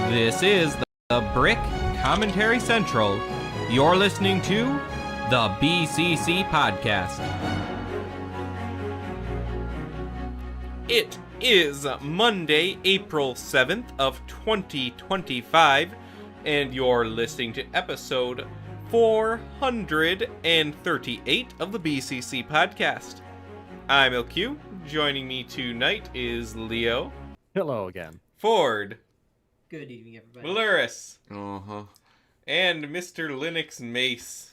This is the Brick Commentary Central. You're listening to the BCC Podcast. It is Monday, April 7th of 2025, and you're listening to episode 438 of the BCC Podcast. I'm LQ. Joining me tonight is Leo. Hello again. Ford. Good evening, everybody. Maluris. Uh-huh. And Mr. Linux Mace.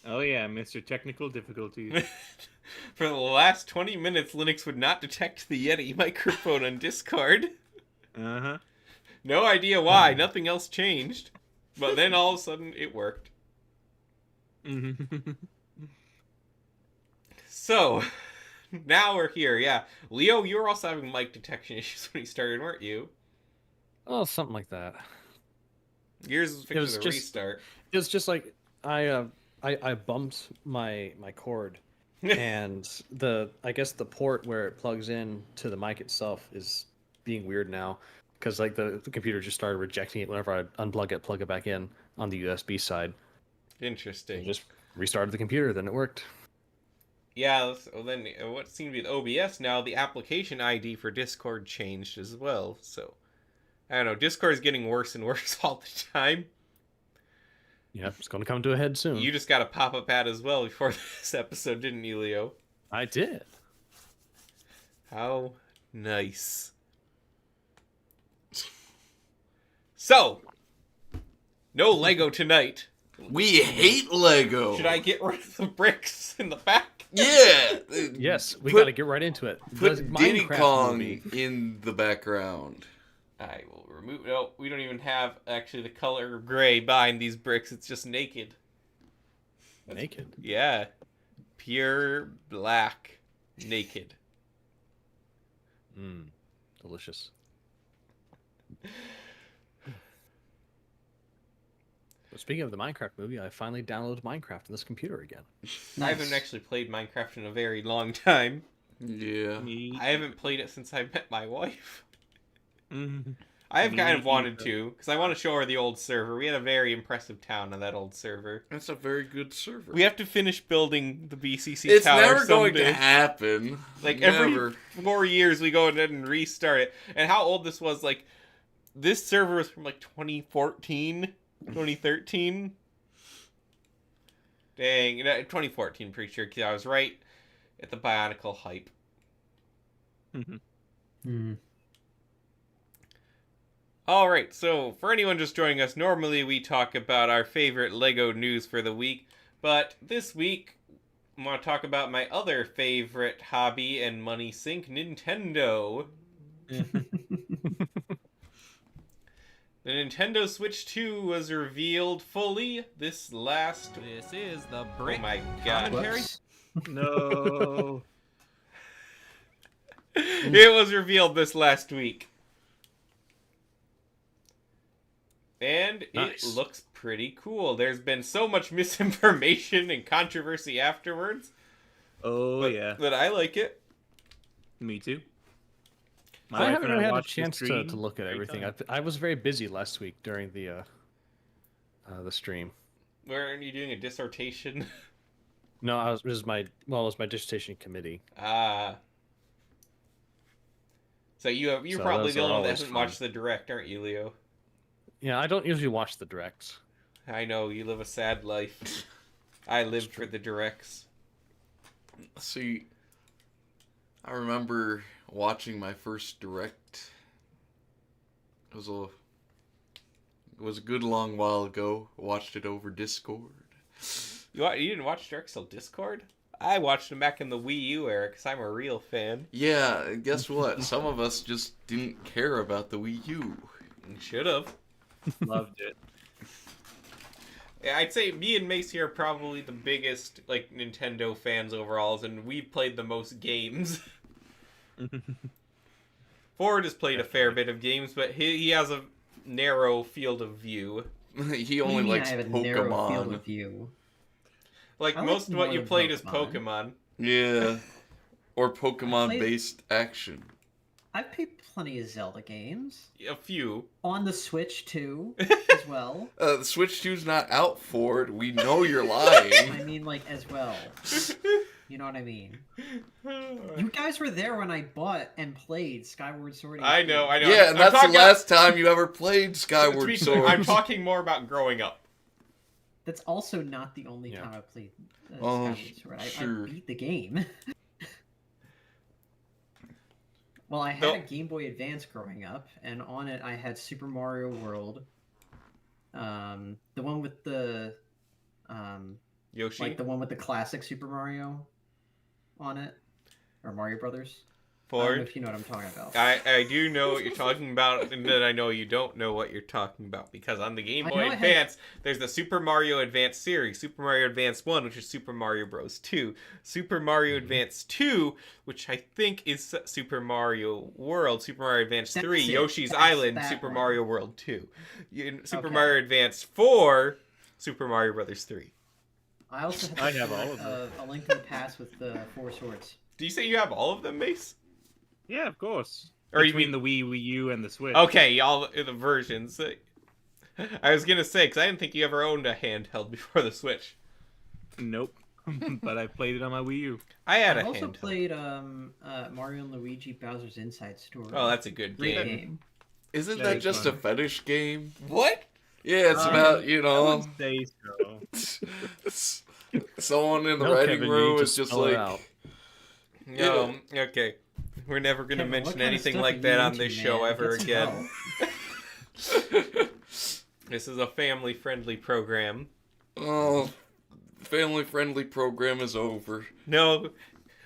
Oh yeah, Mr. Technical Difficulties. For the last 20 minutes, Linux would not detect the Yeti microphone on Discord. Uh-huh. No idea why. Nothing else changed. But then all of a sudden, it worked. So, now we're here, yeah. Leo, you were also having mic detection issues when you started, weren't you? Oh, something like that. Yours was fixing the restart. It was just like I bumped my cord, and I guess the port where it plugs in to the mic itself is being weird now, because like the computer just started rejecting it whenever I unplug it, plug it back in on the USB side. Interesting. I just restarted the computer, then it worked. Yeah, so then what seemed to be the OBS now, the application ID for Discord changed as well, so I don't know, Discord's getting worse and worse all the time. Yeah, it's going to come to a head soon. You just got a pop-up ad as well before this episode, didn't you, Leo? I did. How nice. So, no Lego tonight. We hate Lego. Should I get rid of the bricks in the back? Yeah. Yes, we got to get right into it. Put The Diddy Minecraft Kong movie. in the background. I will remove... No, we don't even have, actually, the color gray behind these bricks. It's just naked. Naked? Yeah. Pure black. Naked. Delicious. But speaking of the Minecraft movie, I finally downloaded Minecraft on this computer again. I haven't actually played Minecraft in a very long time. Yeah. I haven't played it since I met my wife. Mm-hmm. I have kind of wanted to, because I want to show her the old server. We had a very impressive town on that old server. That's a very good server. We have to finish building the BCC It's tower never someday. going to happen. Like, never. every 4 years we go ahead and restart it. And how old this was, like, this server was from, like, 2014, 2013. Dang, 2014, pretty sure, because I was right at the Bionicle hype. Alright, so for anyone just joining us, normally we talk about our favorite LEGO news for the week, but this week I want to talk about my other favorite hobby and money sink, Nintendo. The Nintendo Switch 2 was revealed fully this last... This is the Brick Commentary. No. It was revealed this last week. And nice. It looks pretty cool. There's been so much misinformation and controversy afterwards. Oh yeah. But I like it. Me too. I haven't really had a watched the chance to stream look at 3 everything. times. I was very busy last week during the stream. Weren't you doing a dissertation? No, it was my dissertation committee. Ah. So you're So probably those the are only one that always hasn't fun. watched the direct, aren't you, Leo? Yeah, I don't usually watch the directs. I know, you live a sad life. I lived for the directs. See, I remember watching my first direct. It was a good long while ago. I watched it over Discord. You didn't watch directs till Discord? I watched them back in the Wii U era, because I'm a real fan. Yeah, guess what? Some of us just didn't care about the Wii U. Should have. Loved it. Yeah, I'd say me and Macy are probably the biggest, like, Nintendo fans overall, and we've played the most games. Ford has played a fair bit of games, but he has a narrow field of view. He only likes I have a narrow field Pokemon. of view. Like, I like most of what more you than played is Pokemon. Pokemon. Yeah. Or played- Pokemon-based action. I've played plenty of Zelda games A few. on the Switch too, as well. The Switch 2's not out for it. We know you're I lying. mean, like as well. You know what I mean? You guys were there when I bought and played Skyward Sword. I HD. know. Yeah, and I'm that's the talking- last time you ever played to Skyward be clear, Sword. I'm talking more about growing up. That's also not the only Yeah. time I played Oh, Skyward Sword. sure. I beat the game. Well, I had Though- a Game Boy Advance growing up, and on it I had Super Mario World. The one with the Yoshi. like the one with the classic Super Mario on it, or Mario Brothers. I don't know Ford. if you know what I'm talking about. I do know what you're talking about, and then I know you don't know what you're talking about, because on the Game I Boy know I had- Advance, there's the Super Mario Advance series, Super Mario Advance 1, which is Super Mario Bros. 2, Super Mario Advance 2, which I think is Super Mario World, Super Mario Advance That's 3, it. Yoshi's That's Island, that Super one. Mario World 2. Super Okay. Mario Advance 4, Super Mario Brothers 3. I also I have, have all of them. A Link to the Past with the Four Swords. Do you say you have all of them, Mace? Yeah, of course. Or you Between mean- the Wii U, and the Switch. Okay, all the versions. I was gonna say, because I didn't think you ever owned a handheld before the Switch. Nope. But I played it on my Wii U. I had I've a also handheld. played Mario and Luigi Bowser's Inside Story. Oh, that's a good great game. game. Isn't Yeah, that it's just fun. a fetish game? What? Yeah, it's about, you I know, would say so. someone in the No, writing Kevin, you room need to is just spell it like, out. No, okay. We're never gonna Kevin, what mention kind of anything stuff like are that you on into, this show man? ever Get some again. help. This is a family-friendly program. oh, family-friendly program is over. No,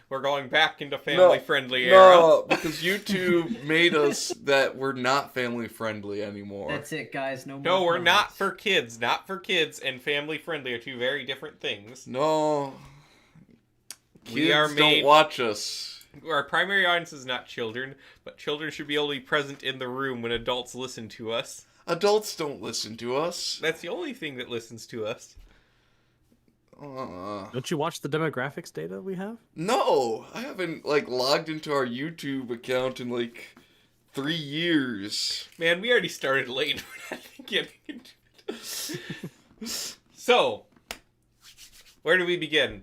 we're going back into family-friendly era. No, because YouTube made us that we're not family-friendly anymore. That's it, guys. No more. No, we're not comments. for kids. Not for kids and family-friendly are two very different things. No. Kids We are made- don't watch us. Our primary audience is not children, but children should be able to be present in the room when adults listen to us. Adults don't listen to us. That's the only thing that listens to us. Don't you watch the demographics data we have? No, I haven't like logged into our YouTube account in like 3 years. Man, we already started late. We're not getting into it. So, where do we begin?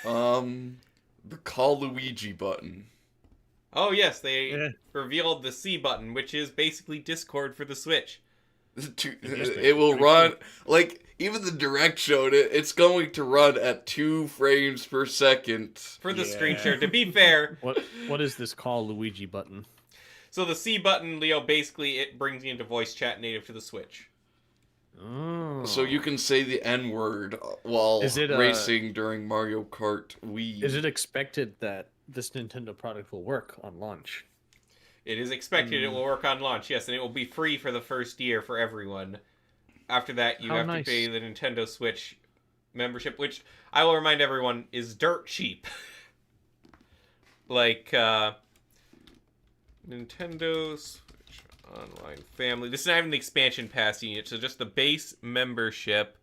The Call Luigi button. Oh yes, they Yeah. revealed the C button, which is basically Discord for the Switch. It will run like even the direct showed it. It's going to run at 2 frames per second. For the Yeah. screen share. To be fair, What is this call Luigi button? so the C button, Leo, basically it brings you into voice chat native to the Switch. Oh. So you can say the N word while Is it, racing during Mario Kart Wii. Is it expected that this Nintendo product will work on launch? It is expected it will work on launch, yes, and it will be free for the first year for everyone. After that, you How have nice. to pay the Nintendo Switch membership, which I will remind everyone is dirt cheap. Like, Nintendo Switch Online Family. This is not even the expansion pass unit, so just the base membership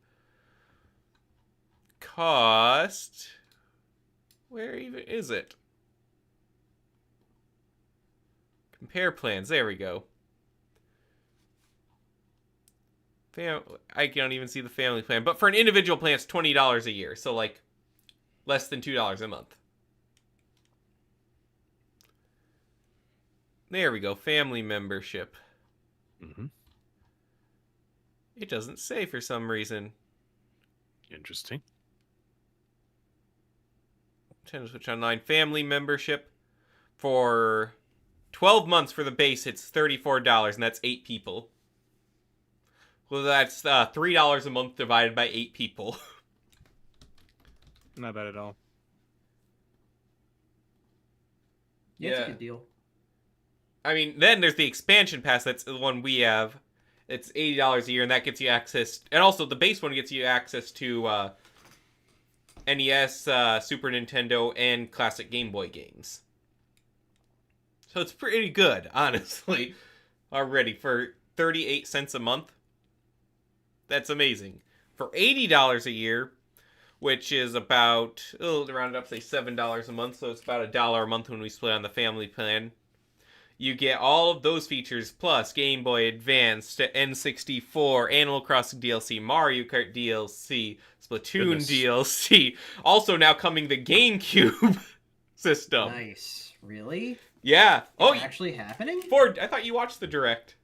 cost... Where even is it? Compare plans. There we go. I don't even see the family plan. But for an individual plan, it's $20 a year. So, like, less than $2 a month. There we go. Family membership. Mm-hmm. It doesn't say for some reason. Interesting. Nintendo Switch Online family membership for 12 months for the base. It's $34, and that's 8 people. Well, that's $3 a month divided by 8 people. Not bad at all. Yeah, it's Yeah. a good deal. I mean, then there's the expansion pass. That's the one we have. It's $80 a year, and that gets you access. And also, the base one gets you access to NES, Super Nintendo, and classic Game Boy games. So it's pretty good, honestly, already for 38 cents a month. That's amazing. For $80 a year, which is about, to round it up, say $7 a month, so it's about $1 a month when we split on the family plan. you get all of those features plus Game Boy Advance, N64, Animal Crossing DLC, Mario Kart DLC, Splatoon Goodness. DLC. Also now coming the GameCube system. Nice. Really? Yeah. Oh, It's actually happening? Ford, I thought you watched the Direct.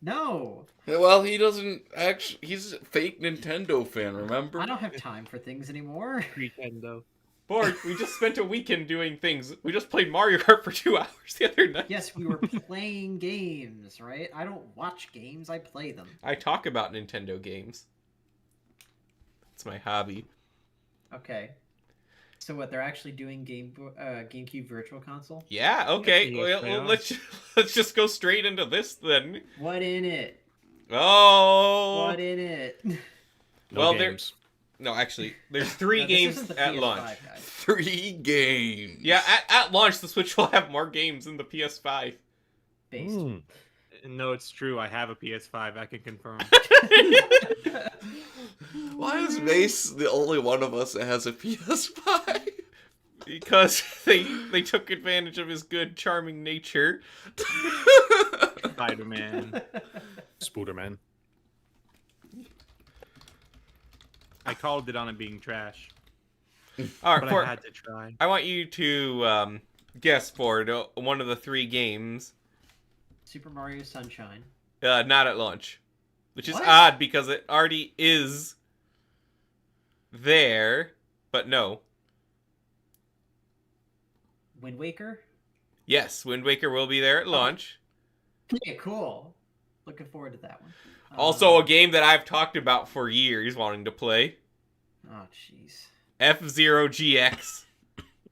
No. Well, he doesn't actually. He's a fake Nintendo fan, remember? I don't have time for things anymore. Nintendo. Ford, we just spent a weekend doing things. We just played Mario Kart for 2 hours the other night. Yes, we were playing games, right? I don't watch games, I play them. I talk about Nintendo games. It's my hobby. Okay. So what, they're actually doing GameCube Virtual Console? Yeah, okay. Yes, Well, they are. let's just go straight into this then. What in it? Oh. What in it? No Well, games. No, actually, there's 3 No, this games isn't the at PS5, launch. guys. 3 games. Yeah, at launch, the Switch will have more games than the PS5. Based. Mm. No, it's true. I have a PS5. I can confirm. Why is Mace the only one of us that has a PS5? Because they took advantage of his good, charming nature. Spider-Man. Spooderman. I called it on it being trash, All right, but Ford, I had to try. I want you to guess, Ford, one of the 3 games. Super Mario Sunshine. Not at launch. Which is What? odd because it already is there, but no. Wind Waker? Yes, Wind Waker will be there at launch. Okay, cool. Looking forward to that one. Also, a game that I've talked about for years wanting to play. Oh, jeez. F-Zero GX.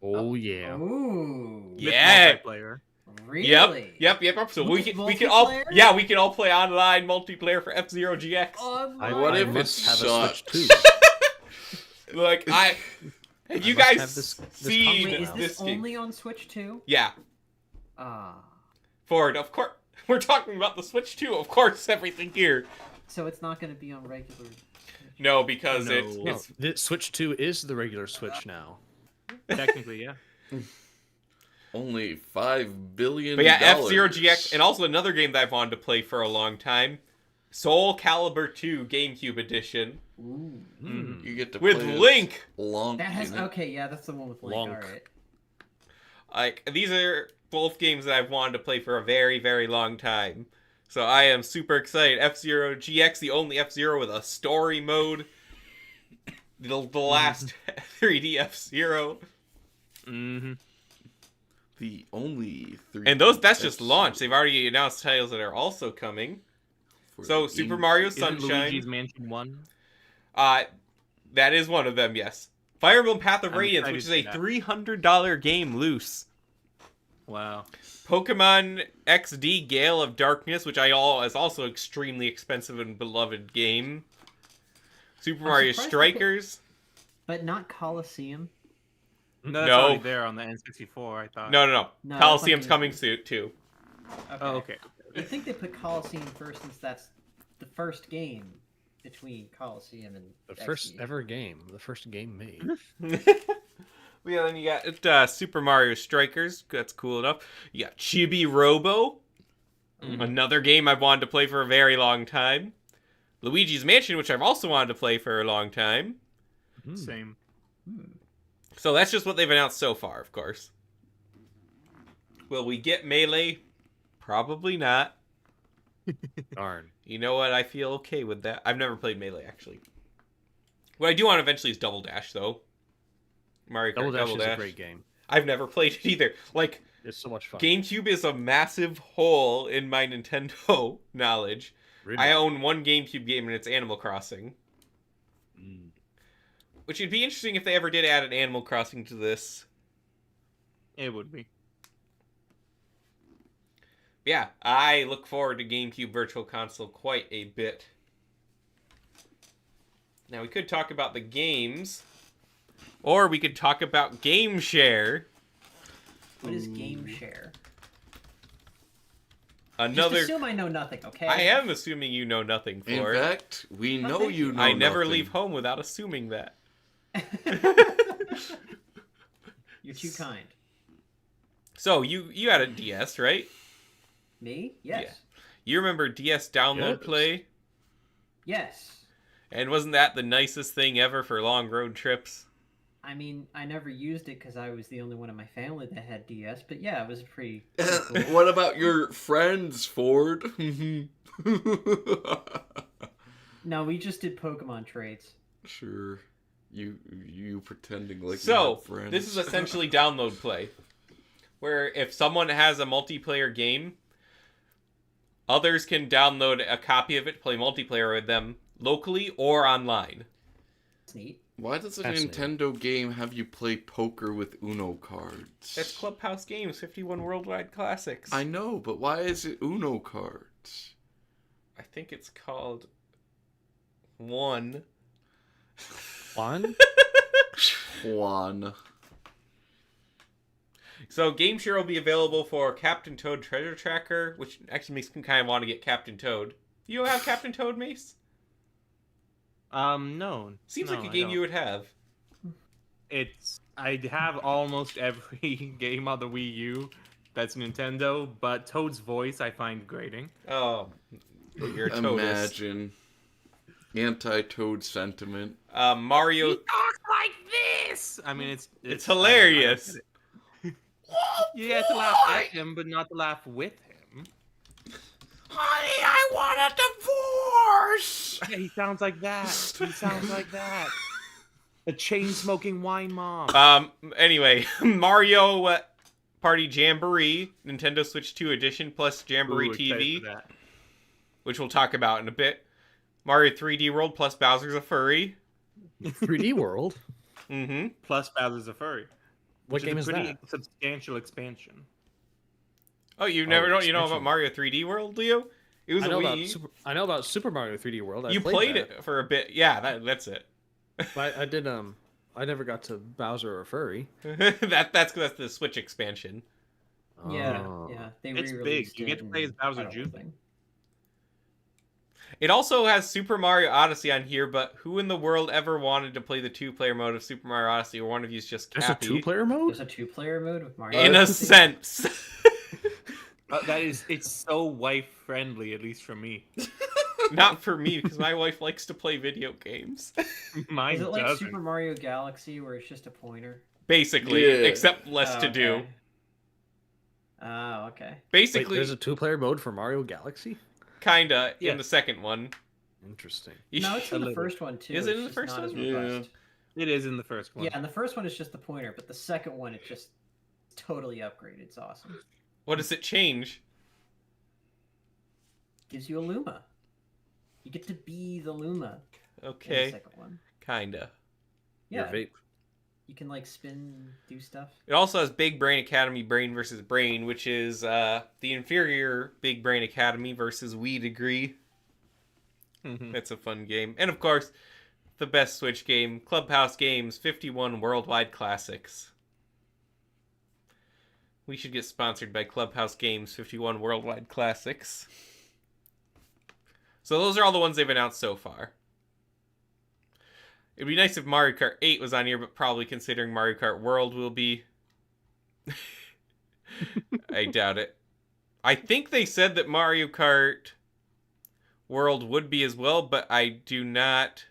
Oh yeah. Ooh. With Yeah. multiplayer. Really? Yep. So we With can all multiplayer? we can all play online multiplayer for F-Zero GX. Oh, I, What I if must it have sucks? a Switch too. Like have you must guys have this seen console Wait, is now. this game? only on Switch 2? Yeah, Ah. Ford. Of course, we're talking about the Switch 2. Of course, everything here. So it's not going to be on regular... No, because No. it's No, the Switch 2 is the regular Switch now. Technically, yeah. Only $5 billion. But yeah, F-Zero GX, and also another game that I've wanted to play for a long time, Soul Calibur 2 GameCube Edition Ooh. Mm. You get to with play as Link. Long. That has... Okay, yeah, that's the one with Link. Lonk. Alright. Like these are both games that I've wanted to play for a very, very long time. So I am super excited. F-Zero GX, the only F-Zero with a story mode. The last 3D F-Zero. Mm-hmm. The only 3. And that's just launch. They've already announced titles that are also coming. So Super Mario Isn't Sunshine. Luigi's Mansion 1? That is one of them, yes. Fire Emblem Path of I'm Radiance, excited which is to a see that. $300 game loose. Wow. Pokemon XD Gale of Darkness, which is also extremely expensive and beloved game. Super I'm Mario surprised they Strikers. But not Coliseum. No, that's No. already there on the N64, I thought. No. No, that's Coliseum's like- coming soon, too. Okay. Oh, okay. I think they put Coliseum first since that's the first game between Coliseum and The first XD. ever game. The first game made. Yeah, then you got Super Mario Strikers. That's cool enough. You got Chibi Robo. Another game I've wanted to play for a very long time. Luigi's Mansion, which I've also wanted to play for a long time. Mm. Same. So that's just what they've announced so far, of course. Will we get Melee? Probably not. Darn. You know what? I feel okay with that. I've never played Melee, actually. What I do want eventually is Double Dash, though. Mario Kart Double Dash is a great game. I've never played it either. Like, It's so much fun. GameCube is a massive hole in my Nintendo knowledge. Really. I own one GameCube game, and it's Animal Crossing. Mm. Which would be interesting if they ever did add an Animal Crossing to this. It would be. Yeah, I look forward to GameCube Virtual Console quite a bit. Now, we could talk about the games, or we could talk about Game Share. What is Game Share? Another. Just assume I know nothing, okay? I am assuming you know nothing In for it. fact, we know thank you you. know I never nothing. leave home without assuming that. You're too kind. So, you had a DS, right? Me? Yes. You remember DS Download Yes. Play? Yes. And wasn't that the nicest thing ever for long road trips? I mean, I never used it because I was the only one in my family that had DS, but yeah, it was pretty cool. What about your friends, Ford? No, we just did Pokemon trades. Sure. You pretending like you So, have friends. this is essentially Download Play. Where if someone has a multiplayer game, others can download a copy of it, play multiplayer with them locally or online. It's neat. Why does a Fascinating. Nintendo game have you play poker with Uno cards? That's Clubhouse Games, 51 Worldwide Classics. I know, but why is it Uno cards? I think it's called One. One? Juan. So Game Share will be available for Captain Toad Treasure Tracker, which actually makes me kind of want to get Captain Toad. You have Captain Toad, Mace? No. Seems no, like a I game don't. you would have. I have almost every game on the Wii U that's Nintendo, but Toad's voice I find grating. Oh, you're a Toadist. Imagine. Anti-Toad sentiment. Mario. He talks like this. I mean, It's I don't hilarious. get it. You have to laugh at him, but not to laugh with him. Honey, I want a divorce! Yeah, he sounds like that. He sounds like that. A chain-smoking wine mom. Anyway, Mario Party Jamboree, Nintendo Switch 2 Edition plus Jamboree Ooh, excited TV, for that. which we'll talk about in a bit. Mario 3D World plus Bowser's a Furry. 3D World? Mm-hmm. Plus Bowser's a Furry. What Which game is is a pretty that? substantial expansion. Oh, you never know? You know about expansion. Mario 3D World, Leo? It was I a know, Wii. I know about Super Mario 3D World. You played it for a bit. Yeah, that's it. But I did. I never got to Bowser or Furry. that's the Switch expansion. Yeah, Oh. yeah. They It's big. re-released You it get to play as and Bowser that whole Jr.. thing. It also has Super Mario Odyssey on here, but who in the world ever wanted to play the two-player mode of Super Mario Odyssey, or one of you's just There's happy? a two-player mode? There's a two-player mode with Mario. In a Odyssey. sense. It's so wife-friendly, at least for me. Not for me, because my wife likes to play video games. Mine Is it like doesn't. Super Mario Galaxy where it's just a pointer? Basically, Yeah. except less to do. Okay. Oh, okay. Wait, Basically, there's a two-player mode for Mario Galaxy? kinda Yeah. in the second one. Interesting. No, it's A in the little. first one too. Is it it's in the just first not as one? Yeah. robust. It is in the first one. Yeah, and the first one is just the pointer, but the second one it's just totally upgraded. It's awesome. What does it change? Gives you a Luma. You get to be the Luma in the Okay, second one. kinda. Your Yeah, vape. you can like spin, do stuff. It also has Big Brain Academy Brain versus Brain, which is the inferior Big Brain Academy versus Wii Degree. Mhm. That's a fun game. And of course, the best Switch game, Clubhouse Games 51 Worldwide Classics. We should get sponsored by Clubhouse Games 51 Worldwide Classics. So those are all the ones they've announced so far. It'd be nice if Mario Kart 8 was on here, but probably considering Mario Kart World will be... I doubt it. I think they said that Mario Kart World would be as well, but I do not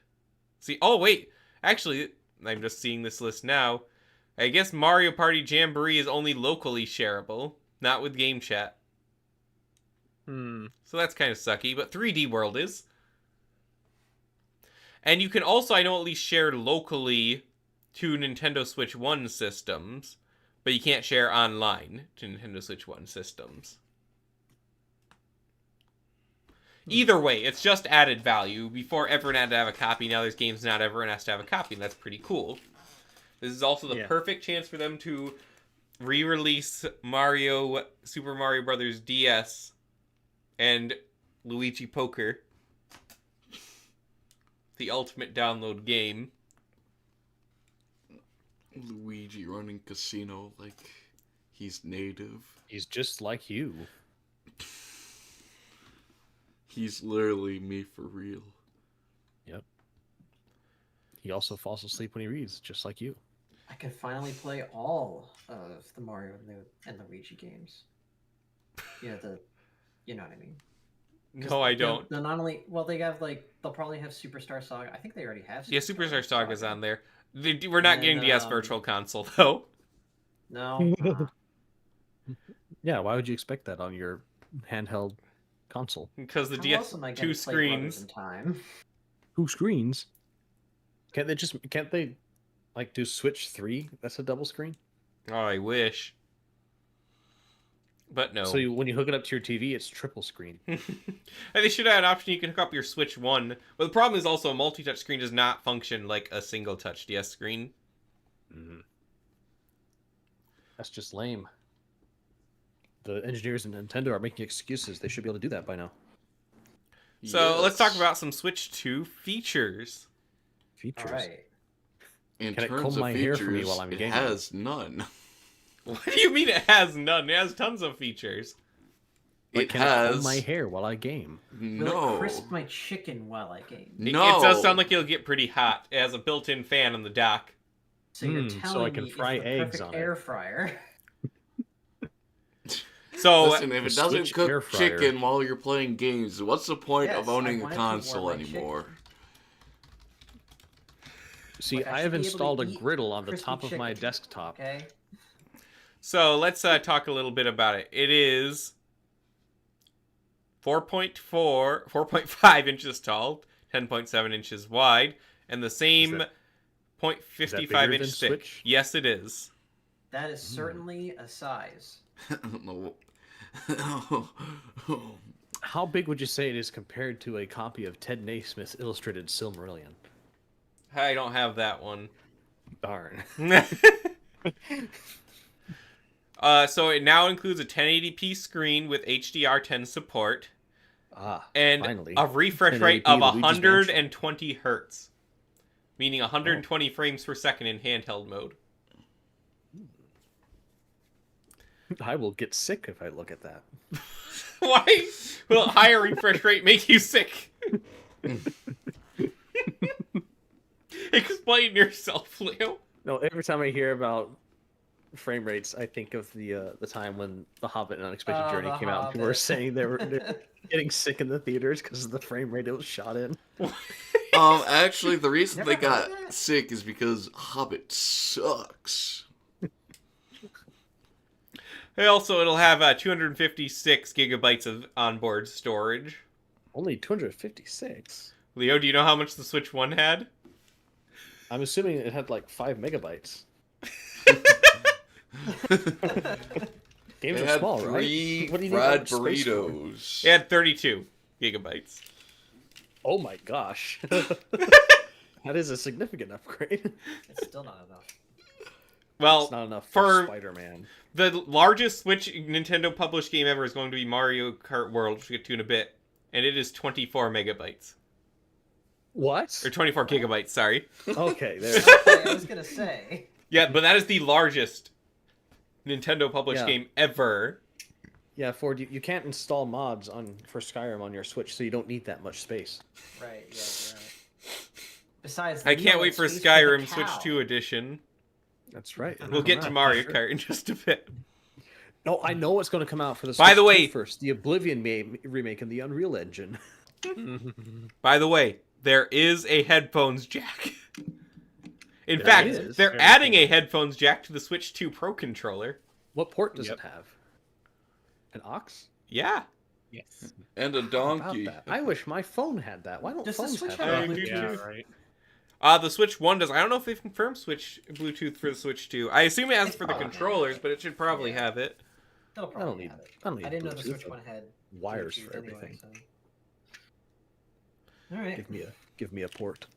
see. Oh, wait. Actually, I'm just seeing this list now. I guess Mario Party Jamboree is only locally shareable, not with Game Chat. So that's kind of sucky, but 3D World is. And you can also, I know, at least share locally to Nintendo Switch 1 systems, but you can't share online to Nintendo Switch 1 systems. Either way, it's just added value. Before everyone had to have a copy, now there's games not everyone has to have a copy, and that's pretty cool. This is also the Yeah. perfect chance for them to re-release Super Mario Brothers DS and Luigi Poker, the ultimate download game. Luigi running casino like he's native. He's just like you. He's literally me for real. He also falls asleep when he reads, just like you. I can finally play all of the Mario and the Luigi games. Yeah, the You know what I mean? No, I don't. They'll not only they have they'll probably have Superstar Saga. I think they already have. Yeah, Superstar Saga's Saga. on there. We're not And getting then, DS Virtual Console though, No. Yeah, why would you expect that on your handheld console? because the How DS else am I gonna 2 play Brothers screens. in Time? Who screens? Can't they like do Switch 3? That's a double screen. Oh, I wish. But no. So when you hook it up to your TV, it's triple screen. And they should have an option you can hook up your Switch 1. But the problem is also a multi-touch screen does not function like a single-touch DS screen. That's just lame. The engineers in Nintendo are making excuses. They should be able to do that by now. So let's talk Yes. about some Switch 2 features. Features. All right. In Can it terms comb of my hair for me features, while I'm it gaming? has none. What do you mean it has none? It has tons of features. Like, It can it comb has my hair while I game? Will no. it crisp my chicken while I game? No. It does sound like it'll get pretty hot. It has a built-in fan on the dock. So you're so I telling can me fry it's the eggs perfect on it. air fryer. So Listen, if it doesn't Switch air cook fryer. chicken while you're playing games, what's the point Yes, of I owning a want it to warm console my anymore? chicken. See, Like, I I should have be able to installed a eat griddle on the crispy top of my chicken, desktop. Okay. So let's talk a little bit about it. It is 4.5 inches tall, 10.7 inches wide, and the same that- 0.55 bigger inch than thick. Switch? Yes, it is. That is certainly a size. No. How big would you say it is compared to a copy of Ted Naismith's illustrated Silmarillion? I don't have that one. Darn. So it now includes a 1080p screen with HDR10 support Ah, and finally. a refresh 1080p rate of Luigi's Mansion. 120 hertz, meaning 120 frames per second in handheld mode. I will get sick if I look at that. Why will a higher refresh rate make you sick? Explain yourself, Leo. No, every time I hear about frame rates, I think of the time when The Hobbit and Unexpected Oh, Journey The came out. And people were Hobbit. saying they were getting sick in the theaters because of the frame rate it was shot in. Actually, the reason Never they heard got of that? sick is because Hobbit sucks. Hey, also, it'll have 256 gigabytes of onboard storage. Only 256. Leo, do you know how much the Switch 1 had? I'm assuming it had like 5 megabytes. Games It are had small, 3 right? What do you need fried that much space for? burritos. It had 32 gigabytes. Oh my gosh. That is a significant upgrade. It's still not enough. Well, It's not enough for for Spider-Man. the largest Switch Nintendo published game ever is going to be Mario Kart World, which we'll get to in a bit. And it is 24 megabytes. What? Or 24 gigabytes, sorry. Okay, there. Okay, I was gonna say. Yeah, but that is the largest Nintendo published Yeah. game ever. Yeah, Ford, you can't install mods for Skyrim on your Switch, so you don't need that much space. Right. Yeah. You're right. Besides, I can't no wait for space the Skyrim Switch cow. 2 edition. That's right. We'll get to Mario Kart in just a bit. No, I know what's going to come out for the By Switch the 2 way- first. The Oblivion remake in the Unreal Engine. By the way, there is a headphones jack. In There fact, is. they're Very adding cool. a headphones jack to the Switch 2 Pro controller. What port does Yep. it have? An aux? Yeah. Yes. And a About donkey. that. I wish my phone had that. Why don't Does the phones Switch have have that? I do Yeah, too. right. The Switch 1 does. I don't know if they've confirmed Switch Bluetooth for the Switch 2. I assume it has It's for the probably controllers, not. but it should probably Yeah. have it. They'll I don't probably need. have it. I don't need. I didn't know the Bluetooth. Switch one had Wires Bluetooth for anyway, everything. so. All right. Give me a port.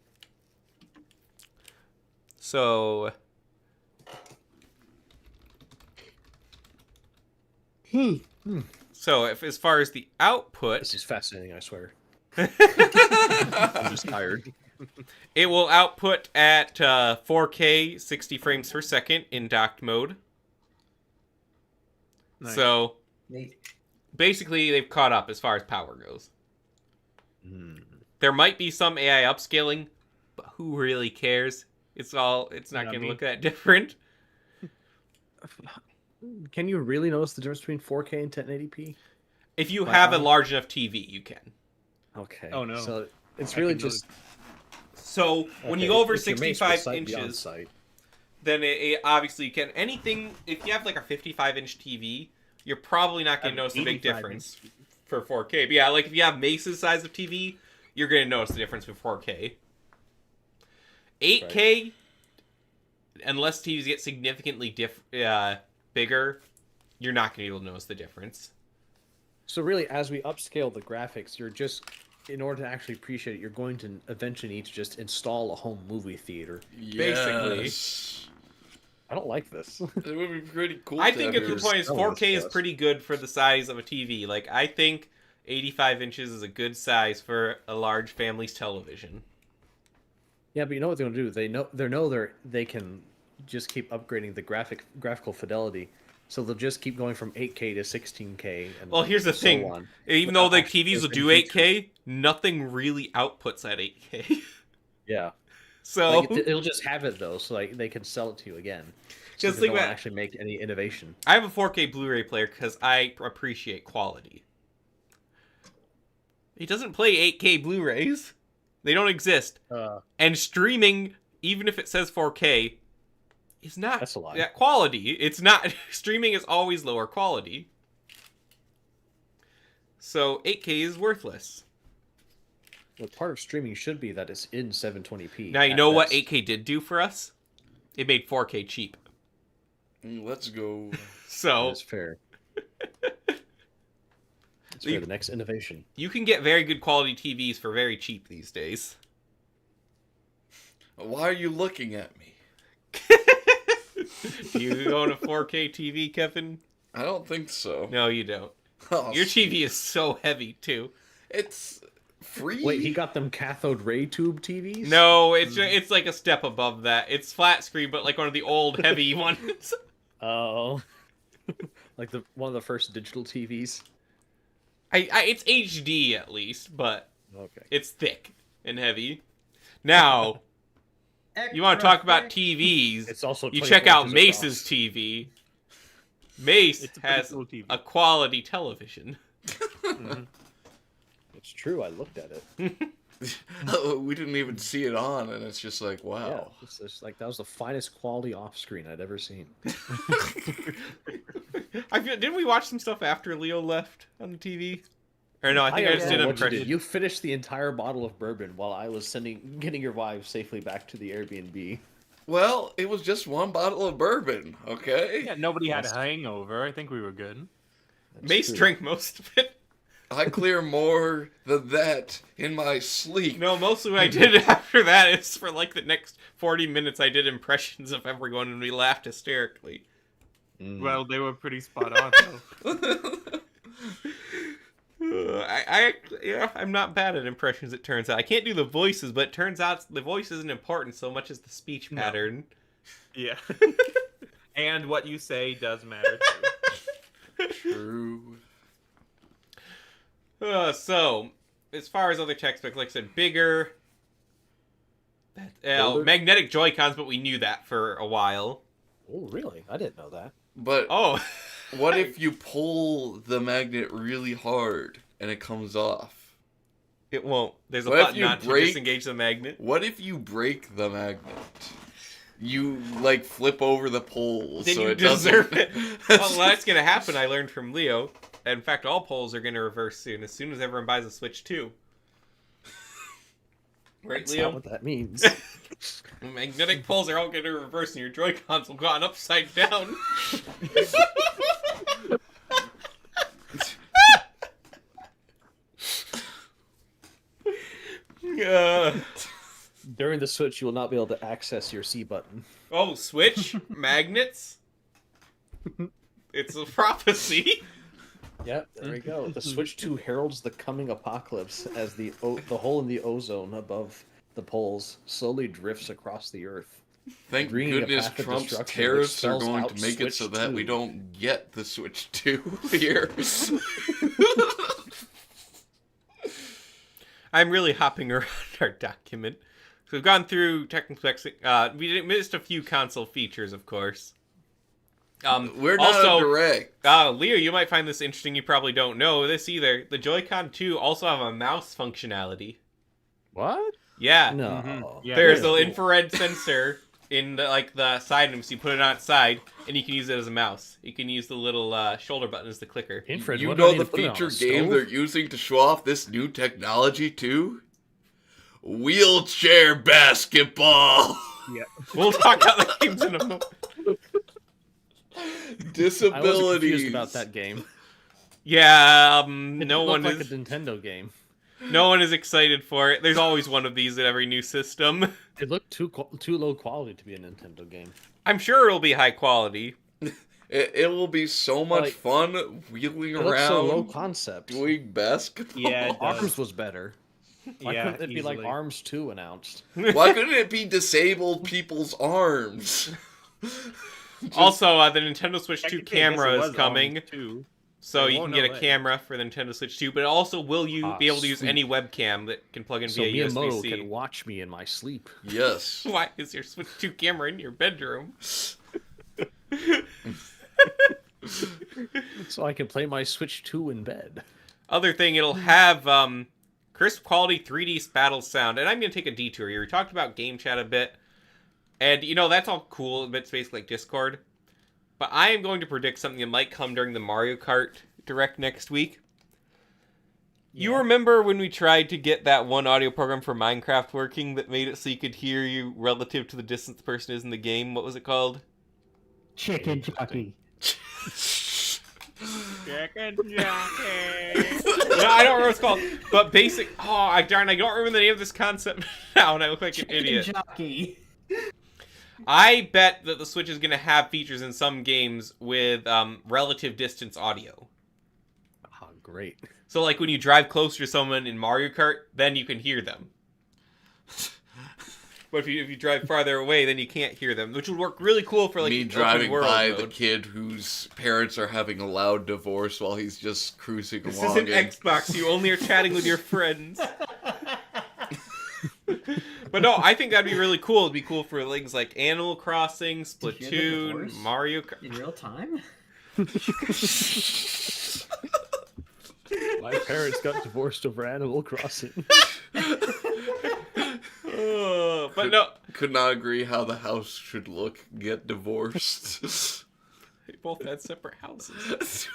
So, as far as the output, This is fascinating. I swear. it I'm just tired. will output at 4K 60 frames per second in docked mode. Nice. So, Neat. basically, they've caught up as far as power goes. Hmm. There might be some AI upscaling, but who really cares? It's not Yeah, going to me. look that different. Can you really notice the difference between 4K and 1080p? If you My have a eye- large enough TV, you can. Okay. Oh, no. So it's I really can go just So when you okay, go over if your mace was 65 sight beyond inches, sight. then it obviously can. Anything, if you have like a 55-inch TV, you're probably not going to notice a big 85 difference for 4K. But yeah, like if you have Mace's size of TV, you're going to notice the difference with 4K. 8K, unless TVs get significantly bigger, you're not going to be able to notice the difference. So really, as we upscale the graphics, you're just, in order to actually appreciate it, you're going to eventually need to just install a home movie theater. Basically. Yes. I don't like this. It would be pretty cool. I to think have at the your- point is spelling 4K is stuff. pretty good for the size of a TV. Like I think 85 inches is a good size for a large family's television. Yeah, but you know what they're gonna do? They can just keep upgrading the graphical fidelity, so they'll just keep going from 8K to 16K. And Well, here's the so thing. on. Even though the Actually, TVs will in do future. 8K, nothing really outputs at 8K. Yeah, So like, it'll just have it though, so like they can sell it to you again. So Just they think don't about- actually make any innovation. I have a 4K Blu-ray player because I appreciate quality. It doesn't play 8K Blu-rays. They don't exist. And streaming, even if it says 4K, is not That's a lie. that quality. It's not. Streaming is always lower quality. So 8K is worthless. Well, part of streaming should be that it's in 720p. Now you at know what best. 8K did do for us? It made 4K cheap. Let's go. So That's fair. It's You- for the next innovation. you can get very good quality TVs for very cheap these days. Why are you looking at me? Do you own a 4K TV, Kevin? I don't think so. No, you don't. Oh, Your TV is so heavy too. It's free. Wait, he got them cathode ray tube TVs? No, it's like a step above that. It's flat screen, but like one of the old heavy ones. Oh. Like one of the first digital TVs. It's HD at least, but Okay. it's thick and heavy. Now, you want to talk about TVs? It's also You 24 check out inches Mace's across. TV. Mace It's a pretty has cool TV. a quality television. Mhm. It's true, I looked at it. We didn't even see it on, and it's just like, Yeah, wow. it's just like that was the finest quality off screen I'd ever seen. Didn't we watch some stuff after Leo left on the TV? Or no, I think I, don't just know did an what you impression. You finished the entire bottle of bourbon while I was getting your wife safely back to the Airbnb. Well, it was just one bottle of bourbon, okay? Yeah, nobody had Yes. a hangover. I think we were good. That's Mace true. drank most of it. I clear more than that in my sleep. No, mostly what I did after that is for like the next 40 minutes I did impressions of everyone and we laughed hysterically. Mm. Well, they were pretty spot on, though. I'm not bad at impressions, it turns out. I can't do the voices, but it turns out the voice isn't important so much as the speech No. pattern. Yeah. And what you say does matter, too. True. So, as far as other tech specs, like I said, bigger. Older? Magnetic Joy-Cons, but we knew that for a while. Oh, really? I didn't know that. But Oh, what if you pull the magnet really hard and it comes off? it won't. There's a What if button you not to break- disengage the magnet. What if you break the magnet? You, like, flip over the poles Then so you it deserve doesn't... it. Well, that's going to happen, I learned from Leo. In fact, all polls are going to reverse soon as everyone buys a Switch 2. Right, That's Leo? not what that means. Magnetic poles are all going to reverse and your Joy-Cons will go on upside down. uh, During the Switch, you will not be able to access your C button. oh, Switch? Magnets? It's a prophecy. Yep, there we go. The Switch 2 heralds the coming apocalypse as the hole in the ozone above the poles slowly drifts across the Earth. Thank Bringing a goodness path of Trump's destruction tariffs which are spells going out to make it so Switch that we 2. don't get the Switch 2 here. I'm really hopping around our document. So we've gone through technical specs. We missed a few console features, of course. We're not also, a direct. Leo, you might find this interesting. You probably don't know this either. The Joy-Con 2 also have a mouse functionality. What? Yeah. No. Mhm. Yeah, There's that's an cool. infrared sensor in the side of them, so you put it on its side, and you can use it as a mouse. You can use the little shoulder button as the clicker. Infrared. You what do I know need the to put it on, feature a game stove? they're using to show off this new technology too? Wheelchair basketball. We'll talk about the games in a moment. Disabilities. I wasn't confused about that game. Yeah, It no looked one like is a Nintendo game. no one is excited for it. There's always one of these in every new system. It looked too low quality to be a Nintendo game. I'm sure it'll be high quality. It will be so much Like, fun wheeling It looks so low around concept. doing basketball. Yeah, it does. Arms was better. Why Yeah, couldn't it be like easily. Arms 2 announced? Why couldn't it be disabled people's arms? Also, the Nintendo Switch 2 Technically, I guess it camera was is coming, Arms too. so I you won't can get know a that. camera for the Nintendo Switch 2, but it also will you be able to use sweet. any webcam that can plug in So via Miyamoto USB-C. can watch me in my sleep. Yes. Why is your Switch 2 camera in your bedroom? So I can play my Switch 2 in bed. Other thing, it'll have crisp quality 3D battle sound, and I'm going to take a detour here. We talked about game chat a bit, and that's all cool. It's basically like Discord, but I am going to predict something that might come during the Mario Kart Direct next week. You Yeah. remember when we tried to get that one audio program for Minecraft working that made it so you could hear you relative to the distance the person is in the game? What was it called? Chicken jockey. Chicken jockey. No, I don't remember what it's called, but basic. Oh, I don't remember the name of this concept now, and I look like an Chicken idiot. jockey. I bet that the Switch is going to have features in some games with relative distance audio. Oh, great. So, like when you drive closer to someone in Mario Kart, then you can hear them. But if you drive farther away, then you can't hear them, which would work really cool for like Me open driving world by mode. the kid whose parents are having a loud divorce while he's just cruising This along. isn't Xbox. You only are chatting with your friends. But no, I think that'd be really cool. It'd be cool for things like Animal Crossing, hear the Splatoon, divorce? Mario Kart. In real time? My parents got divorced over Animal Crossing. But no, Could not agree how the house should look. Get divorced. they both had separate houses.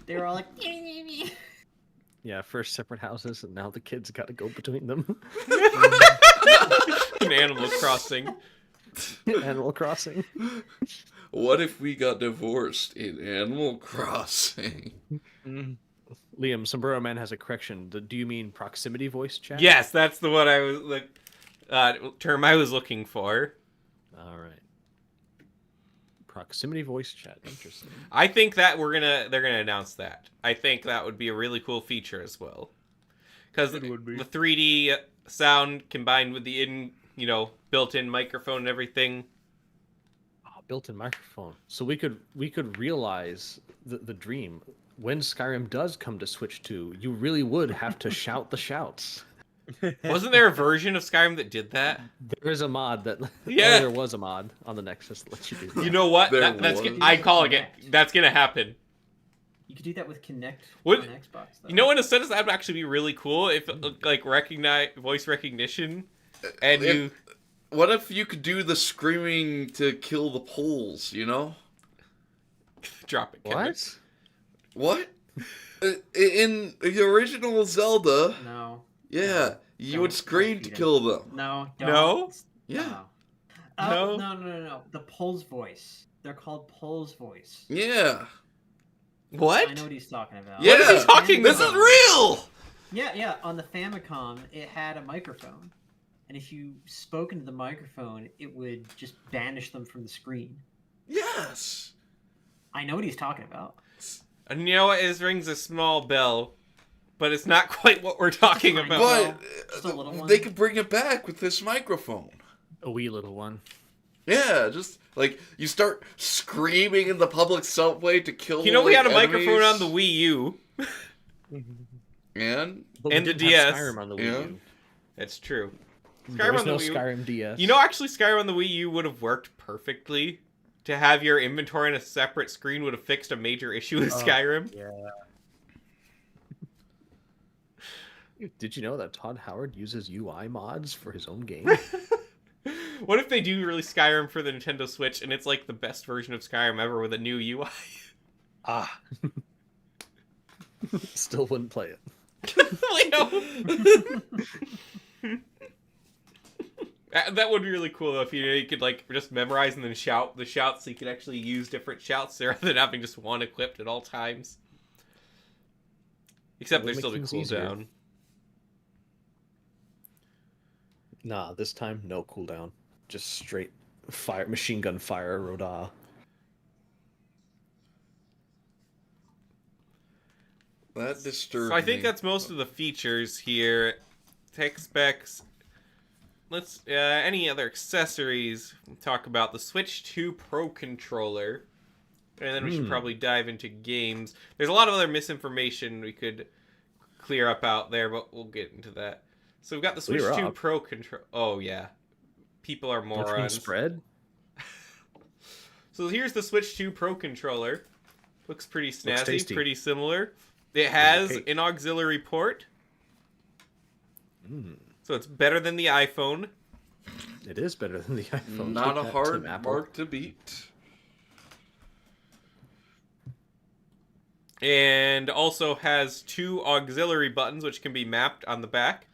They were all like, Yeah, first separate houses, and now the kids got to go between them. In Animal Crossing. Animal Crossing. What if we got divorced in Animal Crossing? Liam, Sombrero Man has a correction. Do you mean proximity voice chat? Yes, that's the one I was like term I was looking for. All right. Proximity voice chat. Interesting. I think that they're gonna announce that. I think that would be a really cool feature as well, because It would be. the 3D sound combined with the built-in microphone and everything. Oh, built-in microphone. So we could realize the dream. When Skyrim does come to Switch 2, you really would have to shout the shouts. Wasn't there a version of Skyrim that did that? There is a mod that. Yeah. Or there was a mod on the Nexus that lets you do that. You know what? There That's was. I'm calling it. That's gonna happen. You could do that with Kinect What- on Xbox. Though. You know, in a sense, that would actually be really cool if like recognize voice recognition, and If- you What if you could do the screaming to kill the poles, you know? drop it. Kevin. What? What? In the original Zelda, No. yeah, you Don't- would scream don't to feed kill them. No. No? Don't. Yeah. No. No? No. The Pulse voice. They're called Pulse voice. Yeah. What? I know what he's talking about. Yeah. What is he talking This about? is real! Yeah. On the Famicom, it had a microphone, and if you spoke into the microphone, it would just banish them from the screen. Yes. I know what he's talking about. And you know what? It rings a small bell, but it's not quite what we're talking I about. know. But Just a little one. they could bring it back with this microphone. A wee little one. Yeah, just like you start screaming in the public subway to kill. You know, we like, had a microphone on enemies. the Wii U. And But And we the didn't have DS. Skyrim on the Wii Yeah. U. That's true. There is on the no Wii U- Skyrim DS. You know, actually, Skyrim on the Wii U would have worked perfectly. To have your inventory on a separate screen would have fixed a major issue with Oh, Skyrim. yeah. Did you know that Todd Howard uses UI mods for his own game? What if they do release Skyrim for the Nintendo Switch and it's like the best version of Skyrim ever with a new UI? Ah. Still wouldn't play it. That would be really cool though, if you could like just memorize and then shout the shouts, so you could actually use different shouts rather than having just one equipped at all times. Except That would there's still make the things easier. cooldown. Nah, this time no cooldown. Just straight fire, machine gun fire, Roda. That disturbed So I think me. that's most of the features here. Tech specs. Let's any other accessories? We'll talk about the Switch 2 Pro controller, and then we should probably dive into games. There's a lot of other misinformation we could clear up out there, but we'll get into that. So we've got the Switch Clear 2 up? Pro control. Oh yeah, people are Don't you mean morons. spread? So here's the Switch 2 Pro controller. Looks pretty snazzy, tasty. pretty similar. It has cake. an auxiliary port, Mm, so it's better than the iPhone. it is better than the iPhone. Not Take a that, hard Tim Apple. mark to beat. And also has 2 auxiliary buttons, which can be mapped on the back.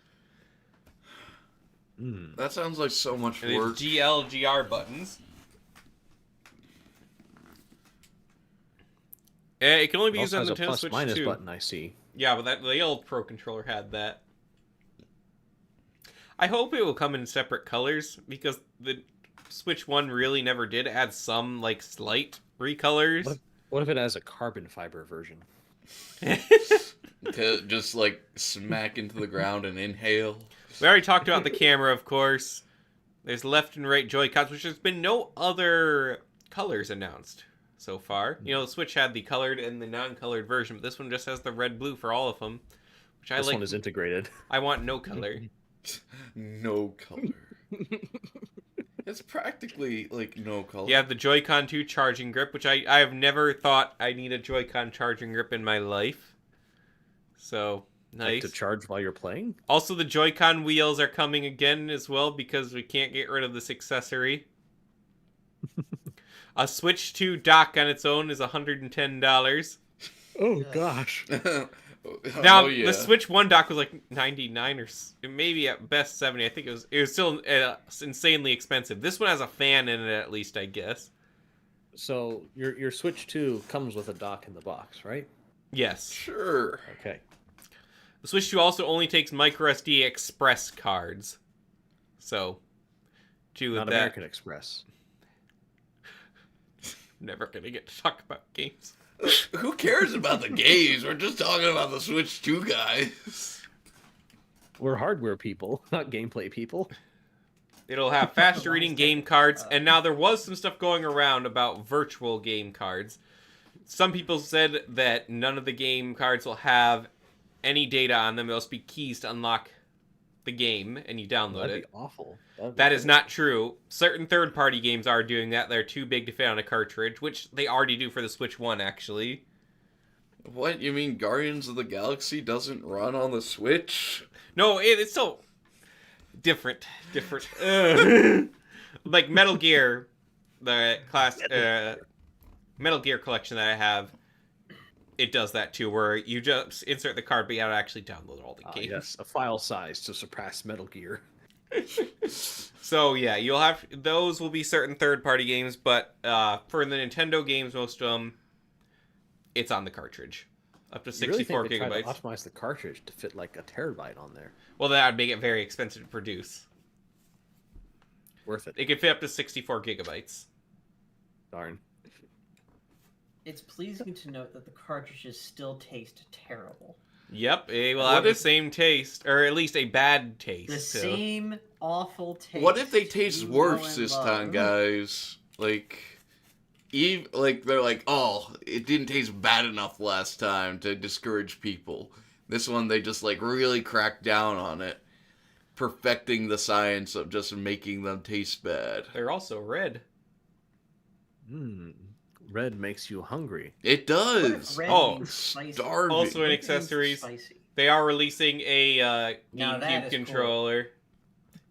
Mm. That sounds like so much And work. these GL, GR buttons. It can only be It used also on has a Nintendo plus Switch minus 2. button, I see. Yeah, but the old Pro controller had that. I hope it will come in separate colors, because the Switch 1 really never did. It had some, like, slight recolors. What if it has a carbon fiber version? To just like smack into the ground and inhale. We already talked about the camera, of course. There's left and right Joy-Cons, which there's been no other colors announced so far. You know, the Switch had the colored and the non-colored version, but this one just has the red-blue for all of them, which I This like. one is integrated. I want no color. No color. It's practically like no color. You have the Joy-Con 2 charging grip, which I have never thought I need a Joy-Con charging grip in my life. So, Like nice. to charge while you're playing? Also, the Joy-Con wheels are coming again as well, because we can't get rid of this accessory. A Switch 2 dock on its own is $110. Oh, Yes. gosh. Now, Oh, yeah. the Switch 1 dock was like 99 or maybe at best 70. I think it was still insanely expensive. This one has a fan in it at least, I guess. So, your Switch 2 comes with a dock in the box, right? Yes. Sure. Okay. The Switch 2 also only takes microSD Express cards. So, with Not that, American Express. never gonna get to talk about games. Who cares about the games? We're just talking about the Switch 2 guys. We're hardware people, not gameplay people. It'll have faster reading game cards, and now there was some stuff going around about virtual game cards. Some people said that none of the game cards will have any data on them. It'll just be keys to unlock the game, and you download That'd it. be awful. That'd be That is great. not true. Certain third-party games are doing that. They're too big to fit on a cartridge, which they already do for the Switch 1, actually. What, you mean Guardians of the Galaxy doesn't run on the Switch? No, it's still different. Ugh. Like Metal Gear, the class Metal Gear collection that I have, it does that too, where you just insert the card, but you have to actually download all the games. Yes, a file size to surpass Metal Gear. So yeah, you'll have those will be certain third-party games, but for the Nintendo games, most of them, it's on the cartridge, up to You really 64 think they tried gigabytes. to optimize the cartridge to fit like a terabyte on there? Well, that would make it very expensive to produce. Worth it. It could fit up to 64 gigabytes. Darn. It's pleasing to note that the cartridges still taste terrible. Yep, it will What have if- the same taste, or at least a bad taste. The so- same awful taste. What if they taste you know worse and this time, love. guys? Like, they're like, oh, it didn't taste bad enough last time to discourage people. This one, they just like really cracked down on it. perfecting the science of just making them taste bad. They're also red. Red makes you hungry. It What if does. red Oh, means spicy? starving. Also in What if it means accessories, spicy? they are releasing a Now that GameCube is cool. controller.